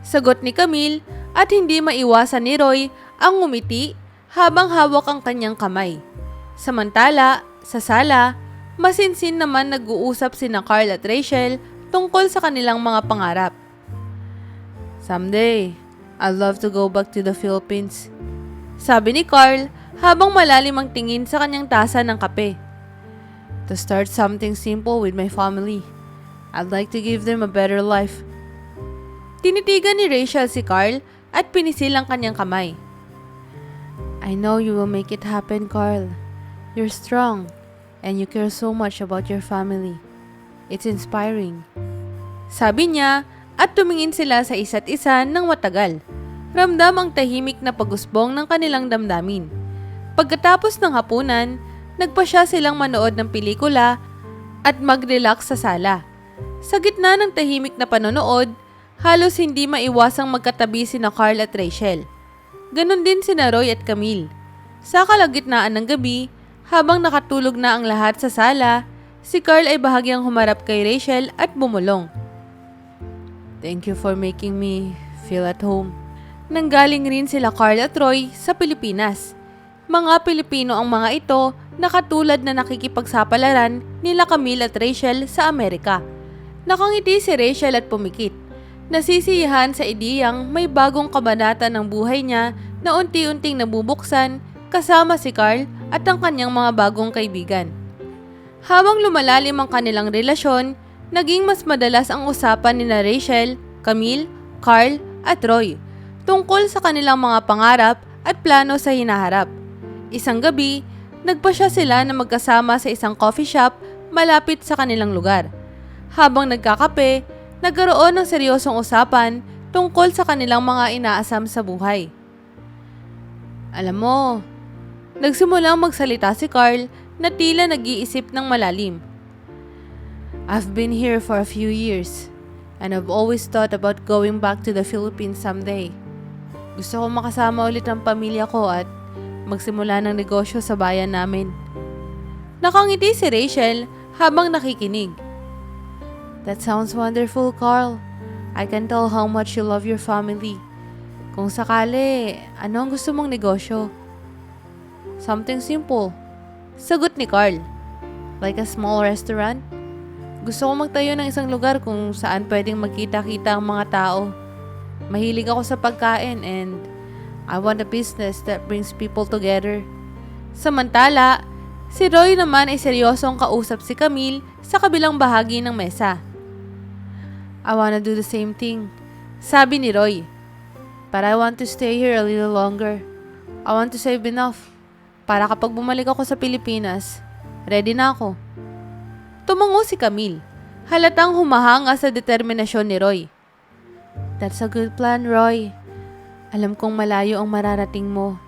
Sagot ni Camille at hindi maiwasan ni Roy ang ngumiti habang hawak ang kanyang kamay. Samantala, sa sala, masinsin naman nag-uusap sina Carl at Rachel tungkol sa kanilang mga pangarap. Someday, I'd love to go back to the Philippines. Sabi ni Carl habang malalim ang tingin sa kanyang tasa ng kape. To start something simple with my family. I'd like to give them a better life. Tinitigan ni Rachel si Carl at pinisil ang kanyang kamay. I know you will make it happen, Carl. You're strong and you care so much about your family. It's inspiring. Sabi niya at tumingin sila sa isa't isa ng matagal. Ramdam ang tahimik na pag-usbong ng kanilang damdamin. Pagkatapos ng hapunan, nagpasya silang manood ng pelikula at mag-relax sa sala. Sa gitna ng tahimik na panonood, halos hindi maiwasang magkatabi sina Carl at Rachel. Ganon din sina Roy at Camille. Sa kalagitnaan ng gabi, habang nakatulog na ang lahat sa sala, si Carl ay bahagyang humarap kay Rachel at bumulong. "Thank you for making me feel at home." Nanggaling rin sila Carl at Roy sa Pilipinas. Mga Pilipino ang mga ito na katulad na nakikipagsapalaran nila Camille at Rachel sa Amerika. Nakangiti si Rachel at pumikit. Nasisiyahan sa ideyang may bagong kabanata ng buhay niya na unti-unting nabubuksan kasama si Carl at ang kanyang mga bagong kaibigan. Habang lumalalim ang kanilang relasyon, naging mas madalas ang usapan ni Rachel, Camille, Carl at Roy tungkol sa kanilang mga pangarap at plano sa hinaharap. Isang gabi, nagpasya sila na magkasama sa isang coffee shop malapit sa kanilang lugar. Habang nagkakape, nagkaroon ng seryosong usapan tungkol sa kanilang mga inaasam sa buhay. "Alam mo," nagsimulang magsalita si Carl na tila nag-iisip ng malalim. "I've been here for a few years and I've always thought about going back to the Philippines someday. Gusto ko makasama ulit ang pamilya ko at magsimula ng negosyo sa bayan namin." Nakangiti si Rachel habang nakikinig. "That sounds wonderful, Carl. I can tell how much you love your family. Kung sakali, ano ang gusto mong negosyo?" "Something simple," sagot ni Carl. "Like a small restaurant? Gusto ko magtayo ng isang lugar kung saan pwedeng magkita-kita ang mga tao. Mahilig ako sa pagkain and I want a business that brings people together." Samantala, si Roy naman ay seryosong kausap si Camille sa kabilang bahagi ng mesa. "I wanna do the same thing," sabi ni Roy. "But I want to stay here a little longer. I want to save enough para kapag bumalik ako sa Pilipinas, ready na ako." Tumango si Camille. Halatang humahanga sa determinasyon ni Roy. "That's a good plan, Roy. Alam kong malayo ang mararating mo.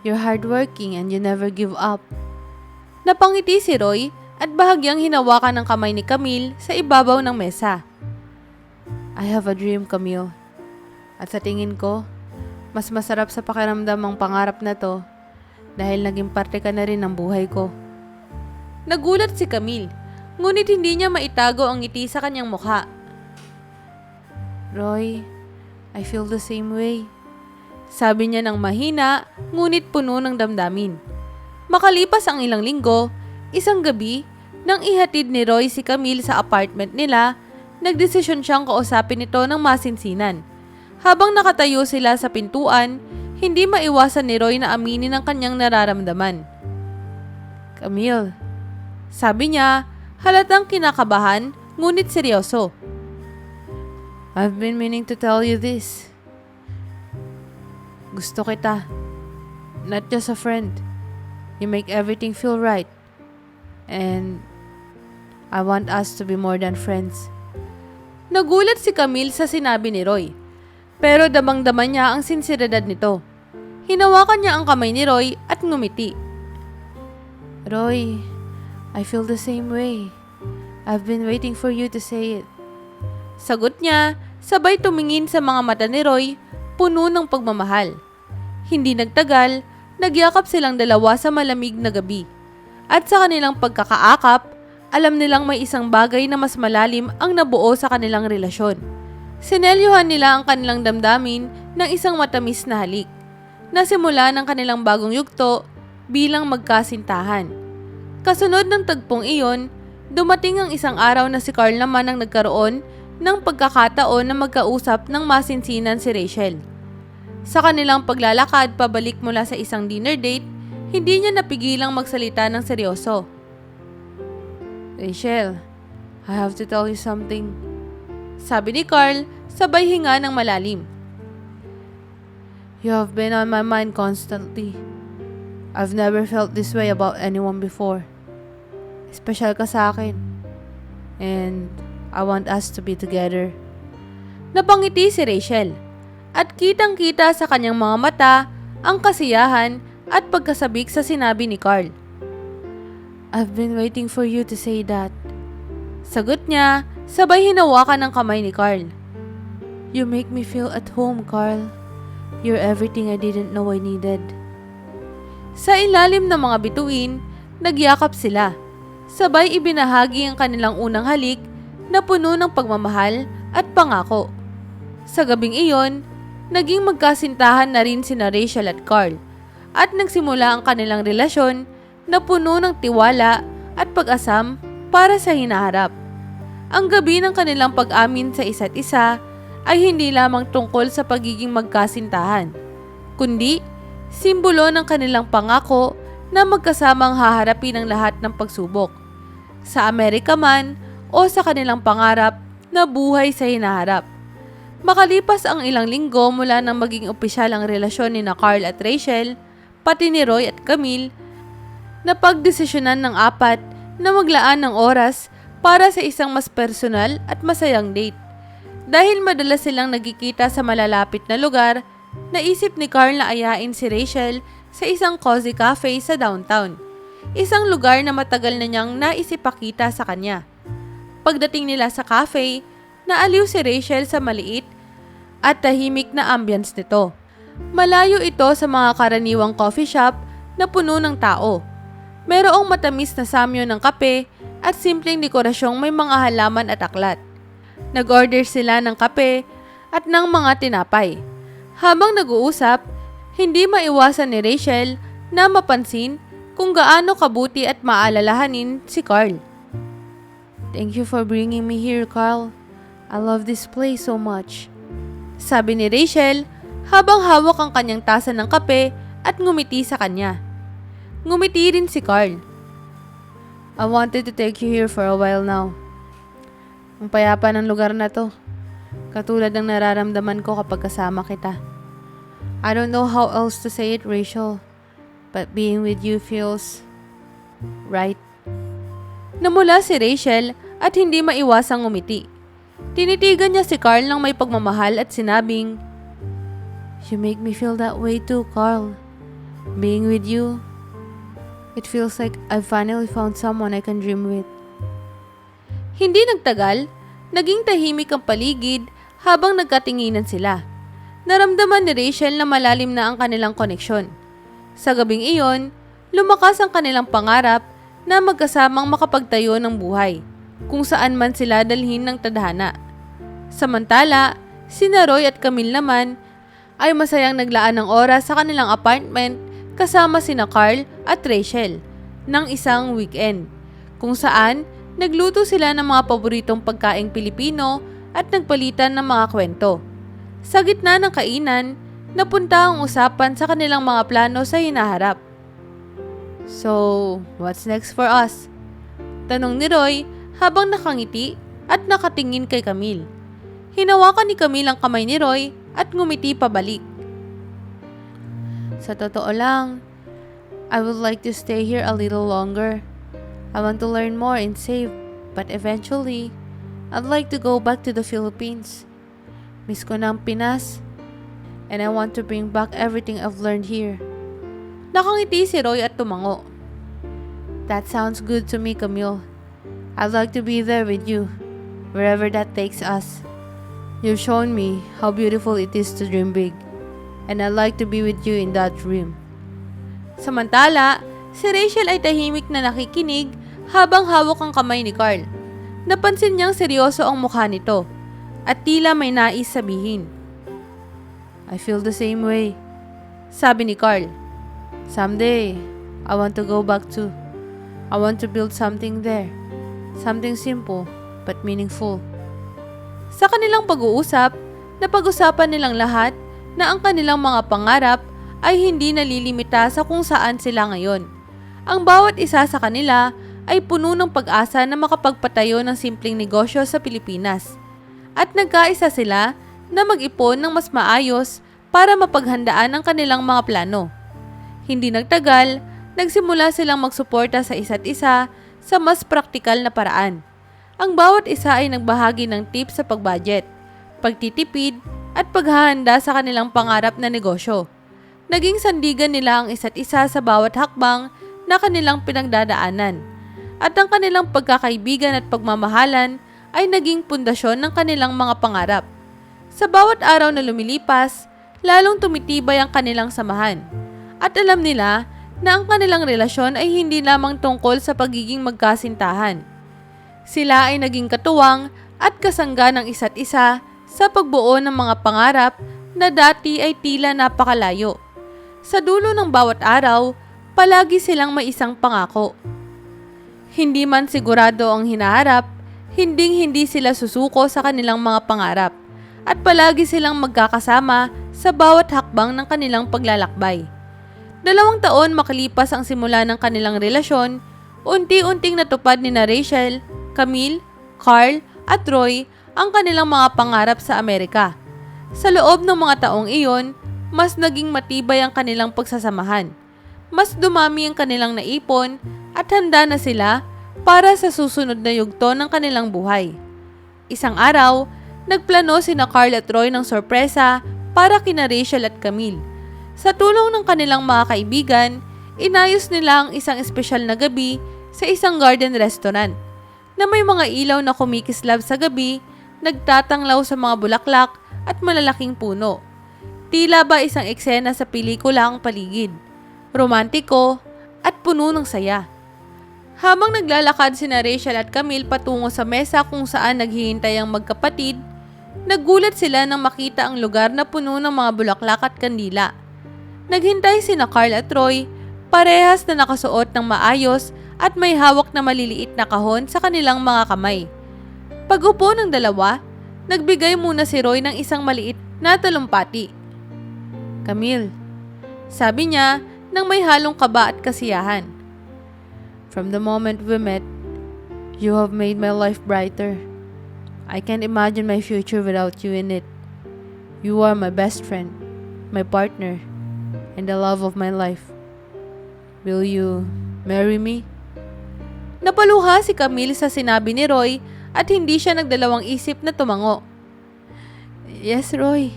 You're hardworking and you never give up." Napangiti si Roy at bahagyang hinawakan ng kamay ni Camille sa ibabaw ng mesa. "I have a dream, Camille. At sa tingin ko, mas masarap sa pakiramdam ang pangarap na to dahil naging parte ka na rin ng buhay ko." Nagulat si Camille, ngunit hindi niya maitago ang ngiti sa kanyang mukha. "Roy, I feel the same way," sabi niya ng mahina, ngunit puno ng damdamin. Makalipas ang ilang linggo, isang gabi, nang ihatid ni Roy si Camille sa apartment nila, nagdesisyon siyang kausapin ito ng masinsinan. Habang nakatayo sila sa pintuan, hindi maiwasan ni Roy na aminin ang kanyang nararamdaman. "Camille," sabi niya, halatang kinakabahan, ngunit seryoso. "I've been meaning to tell you this. Gusto kita. Not just a friend. You make everything feel right. And I want us to be more than friends." Nagulat si Camille sa sinabi ni Roy. Pero damang-dama niya ang sinseridad nito. Hinawakan niya ang kamay ni Roy at ngumiti. "Roy, I feel the same way. I've been waiting for you to say it." Sagot niya, sabay tumingin sa mga mata ni Roy, puno ng pagmamahal. Hindi nagtagal, nagyakap silang dalawa sa malamig na gabi. At sa kanilang pagkakaakap, alam nilang may isang bagay na mas malalim ang nabuo sa kanilang relasyon. Sinelyuhan nila ang kanilang damdamin ng isang matamis na halik. Nasimula ng kanilang bagong yugto bilang magkasintahan. Kasunod ng tagpong iyon, dumating ang isang araw na si Carl naman ang nagkaroon ng pagkakataon na magkausap ng masinsinan si Rachel. Sa kanilang paglalakad pabalik mula sa isang dinner date, hindi niya napigilang magsalita ng seryoso. "Rachel, I have to tell you something," sabi ni Carl, sabay hinga ng malalim. "You have been on my mind constantly. I've never felt this way about anyone before. Special ka sa akin. And I want us to be together." Napangiti si Rachel at kitang-kita sa kanyang mga mata ang kasiyahan at pagkasabik sa sinabi ni Carl. "I've been waiting for you to say that." Sagot niya, sabay hinawakan ng kamay ni Carl. "You make me feel at home, Carl. You're everything I didn't know I needed." Sa ilalim ng mga bituin, nagyakap sila. Sabay ibinahagi ang kanilang unang halik na puno ng pagmamahal at pangako. Sa gabing iyon, naging magkasintahan na rin sina Rachel at Carl at nagsimula ang kanilang relasyon na puno ng tiwala at pag-asam para sa hinaharap. Ang gabi ng kanilang pag-amin sa isa't isa ay hindi lamang tungkol sa pagiging magkasintahan, kundi simbolo ng kanilang pangako na magkasamang haharapin ang lahat ng pagsubok, sa Amerika man o sa kanilang pangarap na buhay sa hinaharap. Makalipas ang ilang linggo mula nang maging opisyal ang relasyon ni Carl at Rachel, pati ni Roy at Camille, napagdesisyonan ng apat na maglaan ng oras para sa isang mas personal at masayang date. Dahil madalas silang nagkikita sa malalapit na lugar, naisip ni Carl na ayain si Rachel sa isang cozy cafe sa downtown, isang lugar na matagal na niyang naisipakita sa kanya. Pagdating nila sa cafe, naaliw si Rachel sa maliit at tahimik na ambience nito. Malayo ito sa mga karaniwang coffee shop na puno ng tao. Mayroong matamis na samyo ng kape at simpleng dekorasyong may mga halaman at aklat. Nag-order sila ng kape at ng mga tinapay. Habang nag-uusap, hindi maiwasan ni Rachel na mapansin kung gaano kabuti at maalalahanin si Carl. "Thank you for bringing me here, Carl. I love this place so much," sabi ni Rachel habang hawak ang kanyang tasa ng kape at ngumiti sa kanya. Ngumiti rin si Carl. "I wanted to take you here for a while now. Ang payapa ng lugar na to, katulad ng nararamdaman ko kapag kasama kita. I don't know how else to say it, Rachel, but being with you feels right." Namula si Rachel at hindi maiwasang ngumiti. Tinitigan niya si Carl ng may pagmamahal at sinabing, "You make me feel that way too, Carl. Being with you, it feels like I've finally found someone I can dream with." Hindi nagtagal, naging tahimik ang paligid habang nagkatinginan sila. Naramdaman ni Rachel na malalim na ang kanilang koneksyon. Sa gabing iyon, lumakas ang kanilang pangarap na magkasamang makapagtayo ng buhay, kung saan man sila dalhin ng tadhana. Samantala, sina Roy at Camille naman ay masayang naglaan ng oras sa kanilang apartment kasama sina Carl at Rachel ng isang weekend, kung saan nagluto sila ng mga paboritong pagkaing Pilipino at nagpalitan ng mga kwento. Sa gitna ng kainan, napunta ang usapan sa kanilang mga plano sa hinaharap. "So, what's next for us?" tanong ni Roy habang nakangiti at nakatingin kay Camille. Hinawakan ni Camille ang kamay ni Roy at ngumiti pabalik. "Sa totoo lang, I would like to stay here a little longer. I want to learn more and save, but eventually, I'd like to go back to the Philippines. Miss ko na ang Pinas, and I want to bring back everything I've learned here." Nakangiti si Roy at tumango. "That sounds good to me, Camille. I'd like to be there with you, wherever that takes us. You've shown me how beautiful it is to dream big, and I'd like to be with you in that dream." Samantala, si Rachel ay tahimik na nakikinig habang hawak ang kamay ni Carl. Napansin niyang seryoso ang mukha nito at tila may nais sabihin. "I feel the same way," sabi ni Carl. "Someday, I want to go back too. I want to build something there. Something simple but meaningful." Sa kanilang pag-uusap, napag-usapan nilang lahat na ang kanilang mga pangarap ay hindi nalilimita sa kung saan sila ngayon. Ang bawat isa sa kanila ay puno ng pag-asa na makapagpatayo ng simpleng negosyo sa Pilipinas. At nagkaisa sila na mag-ipon ng mas maayos para mapaghandaan ang kanilang mga plano. Hindi nagtagal, nagsimula silang magsuporta sa isa't isa sa mas praktikal na paraan. Ang bawat isa ay nagbahagi ng tips sa pagbudget, pagtitipid, at paghahanda sa kanilang pangarap na negosyo. Naging sandigan nila ang isa't isa sa bawat hakbang na kanilang pinagdadaanan. At ang kanilang pagkakaibigan at pagmamahalan ay naging pundasyon ng kanilang mga pangarap. Sa bawat araw na lumilipas, lalong tumitibay ang kanilang samahan. At alam nila na ang kanilang relasyon ay hindi lamang tungkol sa pagiging magkasintahan. Sila ay naging katuwang at kasangga ng isa't isa sa pagbuo ng mga pangarap na dati ay tila napakalayo. Sa dulo ng bawat araw, palagi silang may isang pangako. Hindi man sigurado ang hinaharap, hinding-hindi sila susuko sa kanilang mga pangarap at palagi silang magkakasama sa bawat hakbang ng kanilang paglalakbay. 2 taon makalipas ang simula ng kanilang relasyon, unti-unting natupad ni Rachel, Camille, Carl at Roy ang kanilang mga pangarap sa Amerika. Sa loob ng mga taong iyon, mas naging matibay ang kanilang pagsasamahan. Mas dumami ang kanilang naipon at handa na sila para sa susunod na yugto ng kanilang buhay. Isang araw, nagplano sina Carl at Roy ng sorpresa para kina Rachel at Camille. Sa tulong ng kanilang mga kaibigan, inayos nila ang isang espesyal na gabi sa isang garden restaurant na may mga ilaw na kumikislab sa gabi, nagtatanglaw sa mga bulaklak at malalaking puno. Tila ba isang eksena sa pelikula ang paligid, romantiko at puno ng saya. Habang naglalakad sina Rachel at Camille patungo sa mesa kung saan naghihintay ang magkapatid, naggulat sila nang makita ang lugar na puno ng mga bulaklak at kandila. Naghintay sina Carl at Roy, parehas na nakasuot ng maayos at may hawak na maliliit na kahon sa kanilang mga kamay. Pag-upo ng dalawa, nagbigay muna si Roy ng isang maliit na talumpati. "Camille," sabi niya nang may halong kaba at kasiyahan. "From the moment we met, you have made my life brighter. I can't imagine my future without you in it. You are my best friend, my partner, and the love of my life. Will you marry me?" Napaluha si Camille sa sinabi ni Roy at hindi siya nagdalawang isip na tumango. "Yes, Roy.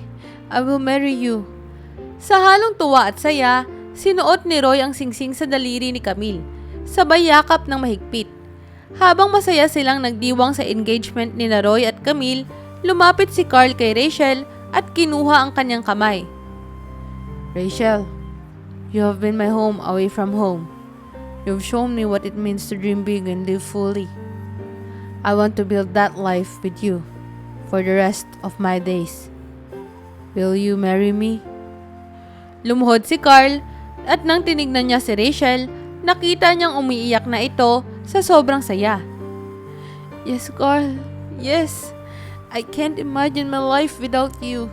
I will marry you." Sa halong tuwa at saya, sinuot ni Roy ang singsing sa daliri ni Camille, sabay yakap ng mahigpit. Habang masaya silang nagdiwang sa engagement ni Roy at Camille, lumapit si Carl kay Rachel at kinuha ang kanyang kamay. "Rachel, you have been my home away from home. You've shown me what it means to dream big and live fully. I want to build that life with you for the rest of my days. Will you marry me?" Lumuhod si Carl at nang tinignan niya si Rachel, nakita niyang umiiyak na ito sa sobrang saya. "Yes, Carl. Yes. I can't imagine my life without you."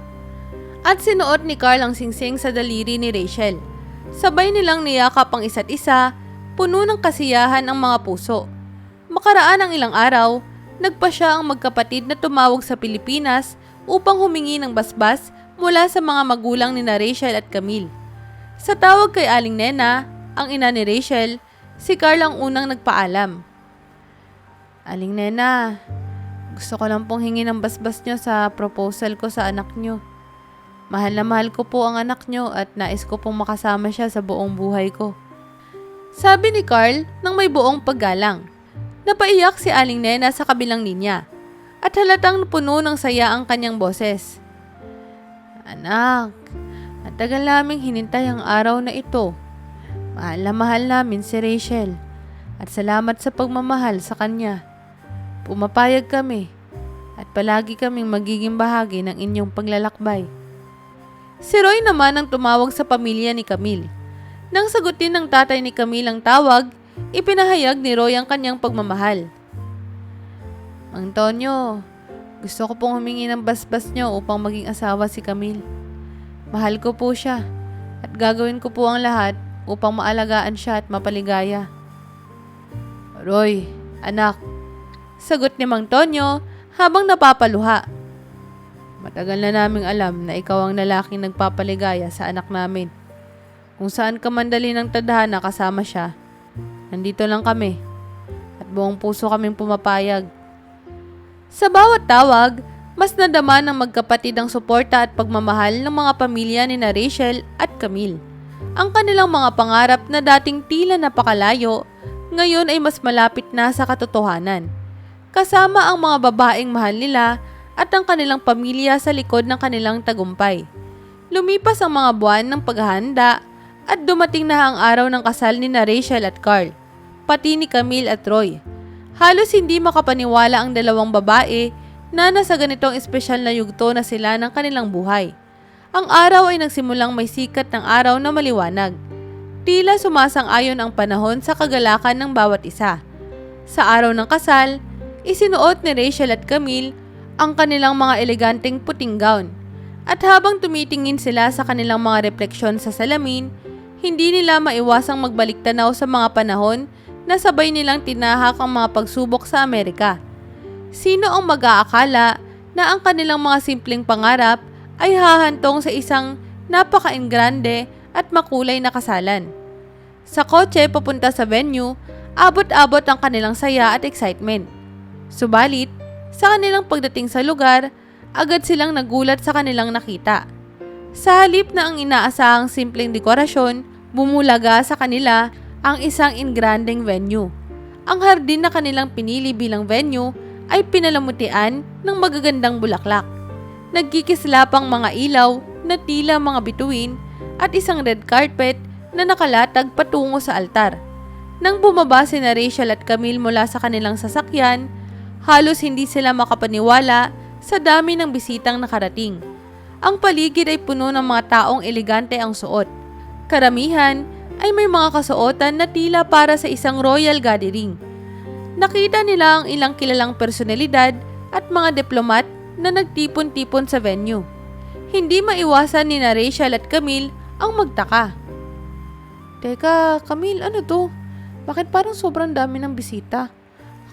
At sinuot ni Carl ang singsing sa daliri ni Rachel. Sabay nilang niyakap ang isa't isa, puno ng kasiyahan ang mga puso. Makaraan ang ilang araw, nagpa siya ang magkapatid na tumawag sa Pilipinas upang humingi ng basbas mula sa mga magulang ni Rachel at Camille. Sa tawag kay Aling Nena, ang ina ni Rachel, si Carl ang unang nagpaalam. "Aling Nena, gusto ko lang pong hingi ng basbas nyo sa proposal ko sa anak nyo. Mahal na mahal ko po ang anak nyo at nais ko pong makasama siya sa buong buhay ko." Sabi ni Carl nang may buong paggalang. Napaiyak si Aling Nena sa kabilang linya at halatang puno ng saya ang kanyang boses. "Anak, ang tagal naming hinintay ang araw na ito. Mahal namin si Rachel at salamat sa pagmamahal sa kanya. Pumapayag kami at palagi kaming magiging bahagi ng inyong paglalakbay." Si Roy naman ang tumawag sa pamilya ni Camille. Nang sagutin ng tatay ni Camille ang tawag, ipinahayag ni Roy ang kanyang pagmamahal. "Mang Tonyo, gusto ko pong humingi ng basbas nyo upang maging asawa si Camille. Mahal ko po siya at gagawin ko po ang lahat upang maalagaan siya at mapaligaya." "Roy, anak," sagot ni Mang Tonyo habang napapaluha. "Matagal na naming alam na ikaw ang lalaking nagpapaligaya sa anak namin. Kung saan ka man dali ng tadhana kasama siya, nandito lang kami at buong puso kaming pumapayag." Sa bawat tawag, Mas nadama ng magkapatid ang suporta at pagmamahal ng mga pamilya ni na Rachel at Camille. Ang kanilang mga pangarap na dating tila napakalayo, ngayon ay mas malapit na sa katotohanan. Kasama ang mga babaeng mahal nila at ang kanilang pamilya sa likod ng kanilang tagumpay. Lumipas ang mga buwan ng paghahanda at dumating na ang araw ng kasal ni na Rachel at Carl, pati ni Camille at Roy. Halos hindi makapaniwala ang dalawang babae na nasa ganitong espesyal na yugto na sila ng kanilang buhay. Ang araw ay nagsimulang may sikat ng araw na maliwanag. Tila sumasang-ayon ang panahon sa kagalakan ng bawat isa. Sa araw ng kasal, isinuot ni Rachel at Camille ang kanilang mga eleganteng puting gown. At habang tumitingin sila sa kanilang mga refleksyon sa salamin, hindi nila maiwasang magbalik tanaw sa mga panahon na sabay nilang tinahak ang mga pagsubok sa Amerika. Sino ang mag-aakala na ang kanilang mga simpleng pangarap ay hahantong sa isang napaka-engrande at makulay na kasalan? Sa kotse papunta sa venue, abot-abot ang kanilang saya at excitement. Subalit, sa kanilang pagdating sa lugar, agad silang nagulat sa kanilang nakita. Sa halip na ang inaasahang simpleng dekorasyon, bumulaga sa kanila ang isang engrandeng venue. Ang hardin na kanilang pinili bilang venue ay pinalamutian ng magagandang bulaklak. Nagkikislapang mga ilaw na tila mga bituin at isang red carpet na nakalatag patungo sa altar. Nang bumaba si na Rachel at Camille mula sa kanilang sasakyan, halos hindi sila makapaniwala sa dami ng bisitang nakarating. Ang paligid ay puno ng mga taong elegante ang suot. Karamihan ay may mga kasuotan na tila para sa isang royal gathering. Nakita nila ang ilang kilalang personalidad at mga diplomat na nagtipon-tipon sa venue. Hindi maiwasan ni na Rachel at Camille ang magtaka. Teka, Camille, ano to? Bakit parang sobrang dami ng bisita?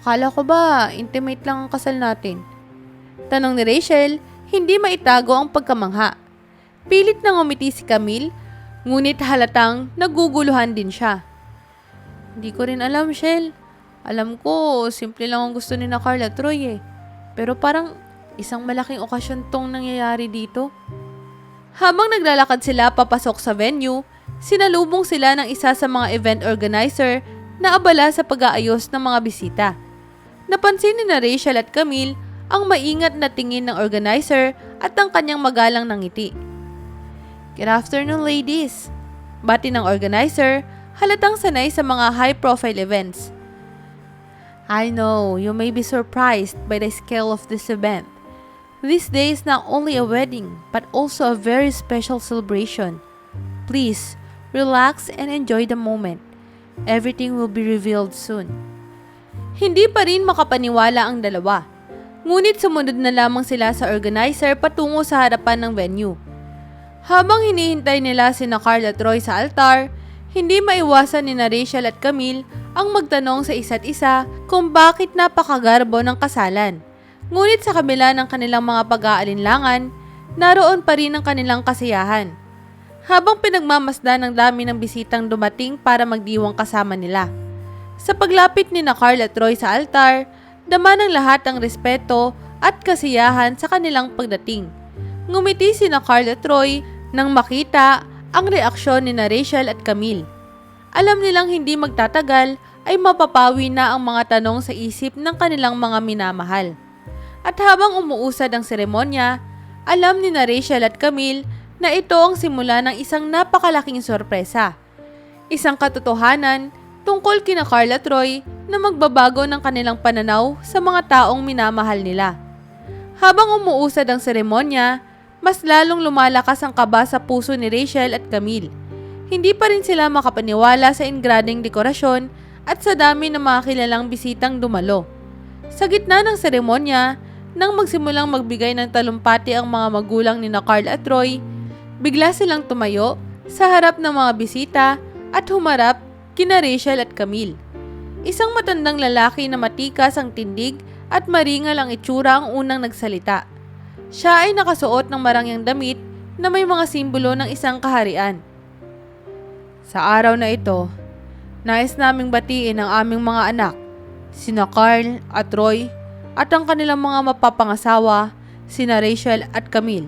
Akala ko ba intimate lang ang kasal natin? Tanong ni Rachel, hindi maitago ang pagkamangha. Pilit na ngumiti si Camille, ngunit halatang naguguluhan din siya. Hindi ko rin alam, Shell. Alam ko, simple lang ang gusto ni na Carl at Troy eh. Pero parang isang malaking okasyon tong nangyayari dito. Habang naglalakad sila papasok sa venue, sinalubong sila ng isa sa mga event organizer na abala sa pag-aayos ng mga bisita. Napansin ni na Rachel at Camille ang maingat na tingin ng organizer at ang kanyang magalang na ngiti. Good afternoon, ladies. Bati ng organizer, halatang sanay sa mga high-profile events. I know you may be surprised by the scale of this event. This day is not only a wedding, but also a very special celebration. Please, relax and enjoy the moment. Everything will be revealed soon. Hindi pa rin makapaniwala ang dalawa. Ngunit sumunod na lamang sila sa organizer patungo sa harapan ng venue. Habang hinihintay nila sina Carl at Roy sa altar, hindi maiwasan ni na Rachel at Camille ang magtanong sa isa't isa kung bakit napakagarbo ng kasalan. Ngunit sa kabila ng kanilang mga pag-aalinlangan, naroon pa rin ang kanilang kasiyahan. Habang pinagmamasdan ng dami ng bisitang dumating para magdiwang kasama nila. Sa paglapit ni na Carl at Roy sa altar, dama ng lahat ang respeto at kasiyahan sa kanilang pagdating. Ngumiti si na Carl at Roy nang makita ang reaksyon ni na Rachel at Camille. Alam nilang hindi magtatagal ay mapapawi na ang mga tanong sa isip ng kanilang mga minamahal. At habang umuusad ang seremonya, alam ni na Rachel at Camille na ito ang simula ng isang napakalaking sorpresa. Isang katotohanan tungkol kina Carl at Roy na magbabago ng kanilang pananaw sa mga taong minamahal nila. Habang umuusad ang seremonya, mas lalong lumalakas ang kaba sa puso ni Rachel at Camille. Hindi pa rin sila makapaniwala sa engrandeng dekorasyon at sa dami ng mga kilalang bisitang dumalo. Sa gitna ng seremonya, nang magsimulang magbigay ng talumpati ang mga magulang ni na Carl at Roy, bigla silang tumayo sa harap ng mga bisita at humarap kina Rachel at Camille. Isang matandang lalaki na matikas ang tindig at maringal ang itsura ang unang nagsalita. Siya ay nakasuot ng marangyang damit na may mga simbolo ng isang kaharian. Sa araw na ito, nais naming batiin ang aming mga anak, sina Carl at Roy at ang kanilang mga mapapangasawa sina Rachel at Camille.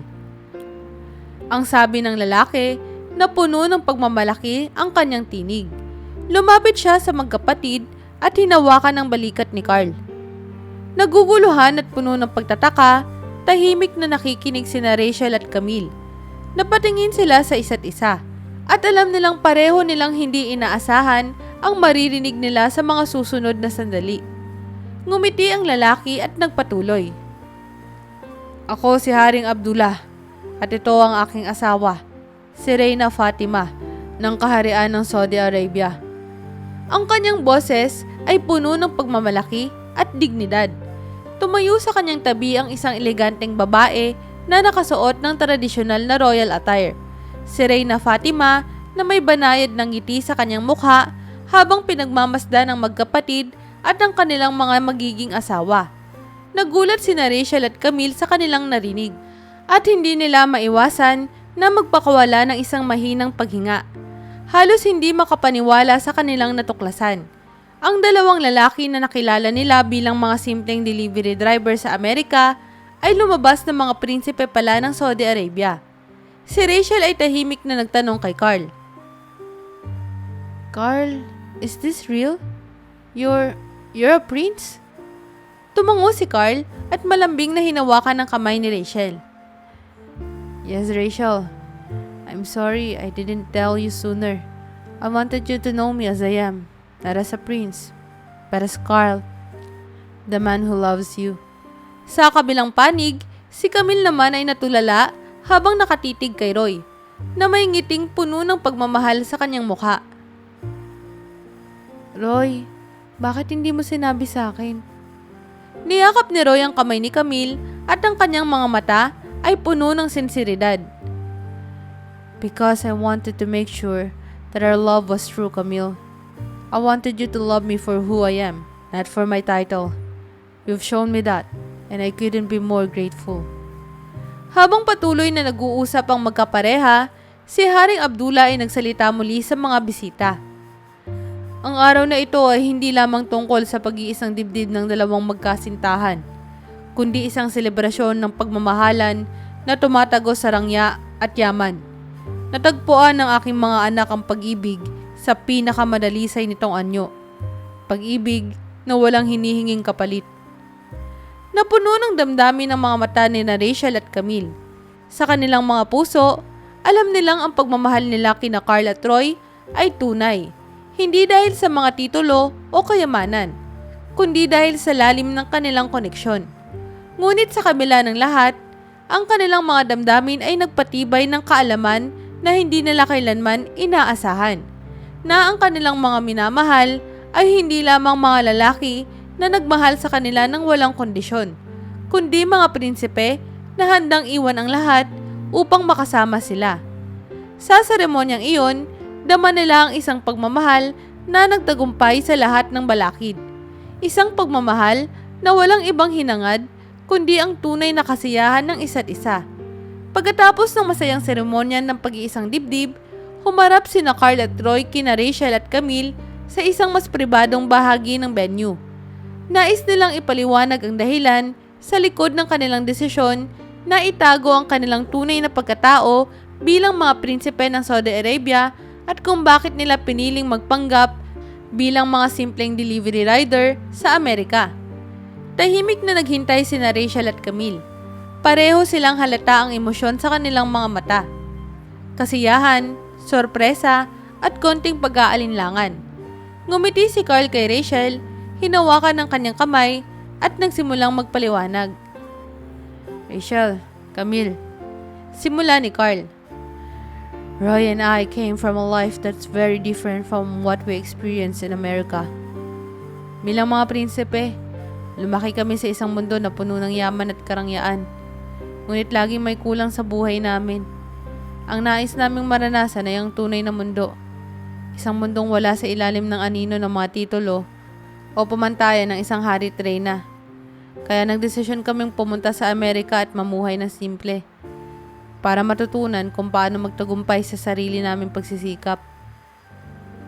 Ang sabi ng lalaki na puno ng pagmamalaki ang kanyang tinig. Lumapit siya sa magkapatid at hinawakan ang balikat ni Carl. Naguguluhan at puno ng pagtataka, tahimik na nakikinig sina Rachel at Camille. Napatingin sila sa isa't isa at alam nilang pareho nilang hindi inaasahan ang maririnig nila sa mga susunod na sandali. Ngumiti ang lalaki at nagpatuloy. Ako si Haring Abdullah at ito ang aking asawa, si Reyna Fatima ng Kaharian ng Saudi Arabia. Ang kanyang boses ay puno ng pagmamalaki at dignidad. Tumayo sa kanyang tabi ang isang eleganteng babae na nakasuot ng tradisyonal na royal attire. Si Reyna Fatima na may banayad ng ngiti sa kanyang mukha habang pinagmamasdan ng magkapatid at ang kanilang mga magiging asawa. Nagulat sina Rachel at Camille sa kanilang narinig at hindi nila maiwasan na magpakawala ng isang mahinang paghinga. Halos hindi makapaniwala sa kanilang natuklasan. Ang dalawang lalaki na nakilala nila bilang mga simpleng delivery driver sa Amerika ay lumabas na mga prinsipe pala ng Saudi Arabia. Si Rachel ay tahimik na nagtanong kay Carl. Carl, is this real? You're a prince? Tumango si Carl at malambing na hinawakan ng kamay ni Rachel. Yes, Rachel. I'm sorry I didn't tell you sooner. I wanted you to know me as I am, not as a prince, but as Carl, the man who loves you. Sa kabilang panig, si Camille naman ay natulala habang nakatitig kay Roy, na may ngiting puno ng pagmamahal sa kanyang mukha. Roy, bakit hindi mo sinabi sa akin? Niyakap ni Roy ang kamay ni Camille at ang kanyang mga mata ay puno ng sinseridad. Because I wanted to make sure that our love was true, Camille. I wanted you to love me for who I am, not for my title. You've shown me that, and I couldn't be more grateful. Habang patuloy na nag-uusap ang magkapareha, si Haring Abdullah ay nagsalita muli sa mga bisita. Ang araw na ito ay hindi lamang tungkol sa pag-iisang dibdib ng dalawang magkasintahan, kundi isang selebrasyon ng pagmamahalan na tumatagos sa rangya at yaman. Natagpuan ng aking mga anak ang pag-ibig sa pinakamadalisay nitong anyo. Pag-ibig na walang hinihinging kapalit. Napuno ng damdamin ng mga mata ni Rachel at Camille. Sa kanilang mga puso, alam nilang ang pagmamahal nila kina Carl at Troy ay tunay. Hindi dahil sa mga titulo o kayamanan, kundi dahil sa lalim ng kanilang koneksyon. Ngunit sa kabila ng lahat, ang kanilang mga damdamin ay nagpatibay ng kaalaman na hindi nila kailanman inaasahan, na ang kanilang mga minamahal ay hindi lamang mga lalaki na nagmahal sa kanila ng walang kondisyon, kundi mga prinsipe na handang iwan ang lahat upang makasama sila. Sa seremonyang iyon, dama nila ang isang pagmamahal na nagtagumpay sa lahat ng balakid. Isang pagmamahal na walang ibang hinangad kundi ang tunay na kasiyahan ng isa't isa. Pagkatapos ng masayang seremonya ng pag-iisang dibdib, humarap sina Carl at Troy kina Rachel at Camille sa isang mas pribadong bahagi ng venue. Nais nilang ipaliwanag ang dahilan sa likod ng kanilang desisyon na itago ang kanilang tunay na pagkatao bilang mga prinsipe ng Saudi Arabia at kung bakit nila piniling magpanggap bilang mga simpleng delivery rider sa Amerika. Tahimik na naghintay sina Rachel at Camille. Pareho silang halata ang emosyon sa kanilang mga mata. Kasiyahan, sorpresa, at konting pag-aalinlangan. Ngumiti si Carl kay Rachel, hinawakan ng kanyang kamay at nagsimulang magpaliwanag. Rachel, Camille, simula ni Carl. Roy and I came from a life that's very different from what we experience in America. Bilang mga prinsipe, lumaki kami sa isang mundo na puno ng yaman at karangyaan. Ngunit laging may kulang sa buhay namin. Ang nais naming maranasan ay ang tunay na mundo. Isang mundong wala sa ilalim ng anino ng mga titulo o pamantayan ng isang harit reyna. Kaya nagdesisyon kaming pumunta sa Amerika at mamuhay na simple para matutunan kung paano magtagumpay sa sarili naming pagsisikap.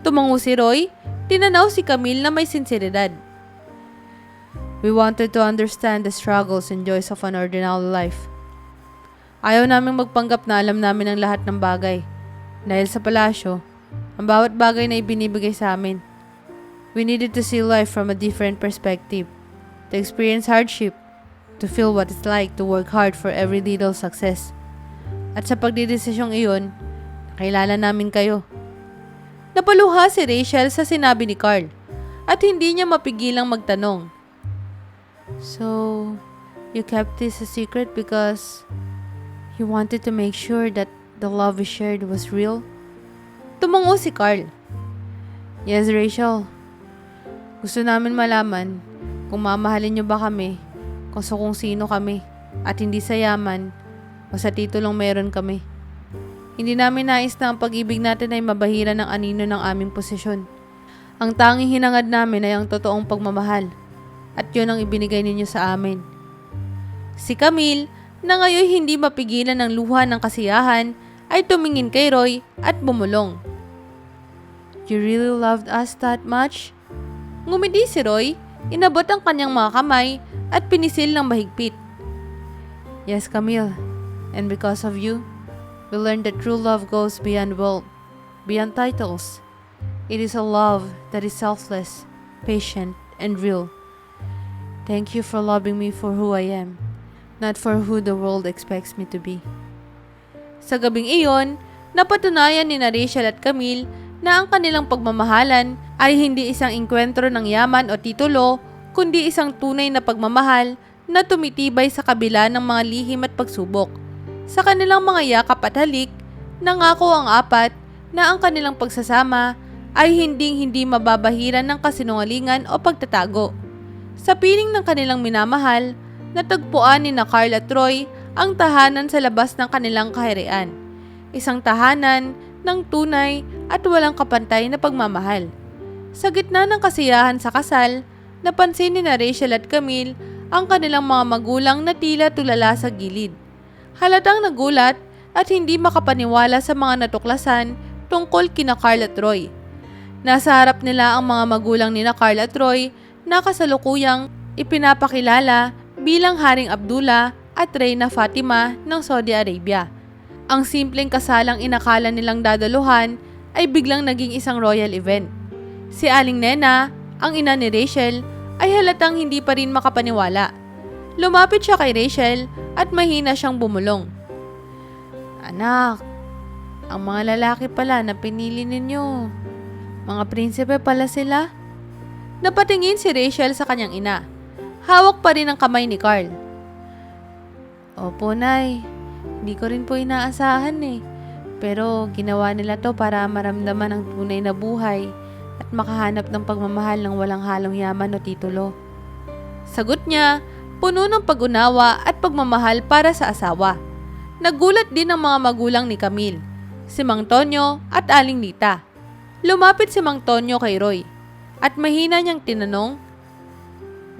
Tumango si Roy, tinanaw si Camille na may sinseridad. We wanted to understand the struggles and joys of an ordinary life. Ayaw naming magpanggap na alam namin ang lahat ng bagay. Dahil sa palasyo, ang bawat bagay na ibinibigay sa amin. We needed to see life from a different perspective, to experience hardship, to feel what it's like to work hard for every little success. At sa pagdidesisyong iyon, nakilala namin kayo. Napaluha si Rachel sa sinabi ni Carl at hindi niya mapigilang magtanong. So, you kept this a secret because you wanted to make sure that the love we shared was real? Tumango si Carl. Yes, Rachel. Gusto namin malaman kung mamahalin niyo ba kami, kung sino kami, at hindi sa yaman o sa titulong meron kami. Hindi namin nais na ang pag-ibig natin ay mabahira ng anino ng aming posisyon. Ang tanging hinangad namin ay ang totoong pagmamahal. At yun ang ibinigay ninyo sa amin. Si Camille, na ngayon hindi mapigilan ng luha ng kasiyahan, ay tumingin kay Roy at bumulong. You really loved us that much? Ngumiti si Roy, inabot ang kanyang mga kamay at pinisil ng mahigpit. Yes, Camille. And because of you, we learned that true love goes beyond wealth, beyond titles. It is a love that is selfless, patient, and real. Thank you for loving me for who I am, not for who the world expects me to be. Sa gabing iyon, napatunayan ni Rachel at Camille na ang kanilang pagmamahalan ay hindi isang engkwentro ng yaman o titulo, kundi isang tunay na pagmamahal na tumitibay sa kabila ng mga lihim at pagsubok. Sa kanilang mga yakap at halik, nangako ang apat na ang kanilang pagsasama ay hindi mababahiran ng kasinungalingan o pagtatago. Sa piling ng kanilang minamahal, natagpuan ni Carl at Troy ang tahanan sa labas ng kanilang kaharian. Isang tahanan ng tunay at walang kapantay na pagmamahal. Sa gitna ng kasiyahan sa kasal, napansin ni Rachel at Camille ang kanilang mga magulang na tila tulala sa gilid. Halatang nagulat at hindi makapaniwala sa mga natuklasan tungkol kina Carl at Troy. Nasa harap nila ang mga magulang ni Carl at Troy na kasalukuyang ipinapakilala bilang Haring Abdullah at Reyna Fatima ng Saudi Arabia. Ang simpleng kasalang inakala nilang dadaluhan ay biglang naging isang royal event. Si Aling Nena, ang ina ni Rachel, ay halatang hindi pa rin makapaniwala. Lumapit siya kay Rachel at mahina siyang bumulong. Anak, ang mga lalaki pala na pinili ninyo, mga prinsipe pala sila? Napatingin si Rachel sa kanyang ina. Hawak pa rin ang kamay ni Carl. Opo, Nay. Hindi ko rin po inaasahan eh. Pero ginawa nila to para maramdaman ang tunay na buhay at makahanap ng pagmamahal ng walang halong yaman o titulo. Sagot niya, puno ng pag-unawa at pagmamahal para sa asawa. Nagulat din ang mga magulang ni Camille, si Mang Tonyo at Aling Lita. Lumapit si Mang Tonyo kay Roy at mahina niyang tinanong,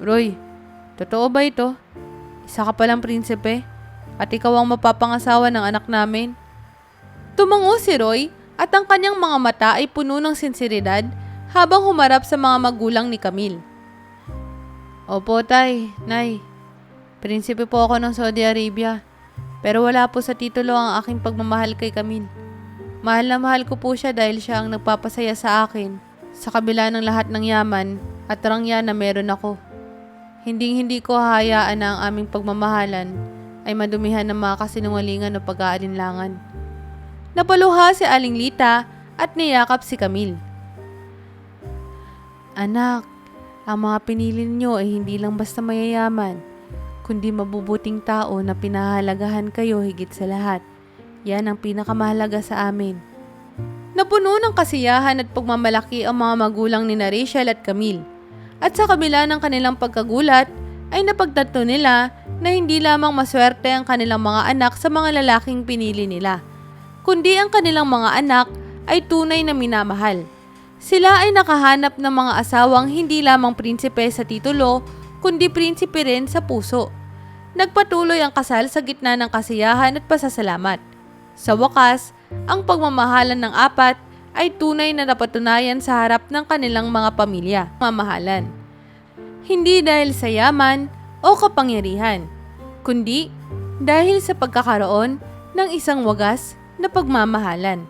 Roy, totoo ba ito? Isa ka palang prinsipe at ikaw ang mapapangasawa ng anak namin? Tumango si Roy at ang kanyang mga mata ay puno ng sinseridad habang humarap sa mga magulang ni Camille. Opo, Tay, Nay. Prinsipe po ako ng Saudi Arabia. Pero wala po sa titulo ang aking pagmamahal kay Camille. Mahal na mahal ko po siya dahil siya ang nagpapasaya sa akin sa kabila ng lahat ng yaman at rangya na meron ako. Hindi ko hahayaan na ang aming pagmamahalan ay madumihan ng mga kasinungalingan o pag-aalinlangan. Napaluha si Aling Lita at niyakap si Camille. Anak, ang mga pinili niyo ay hindi lang basta mayayaman, kundi mabubuting tao na pinahalagahan kayo higit sa lahat. Yan ang pinakamahalaga sa amin. Napuno ng kasiyahan at pagmamalaki ang mga magulang ni Rachel at Camille. At sa kabila ng kanilang pagkagulat, ay napagtanto nila na hindi lamang maswerte ang kanilang mga anak sa mga lalaking pinili nila, kundi ang kanilang mga anak ay tunay na minamahal. Sila ay nakahanap ng mga asawang hindi lamang prinsipe sa titulo, kundi prinsipe rin sa puso. Nagpatuloy ang kasal sa gitna ng kasiyahan at pasasalamat. Sa wakas, ang pagmamahalan ng apat ay tunay na napatunayan sa harap ng kanilang mga pamilya, mamahalan. Hindi dahil sa yaman o kapangyarihan, kundi dahil sa pagkakaroon ng isang wagas na pagmamahalan.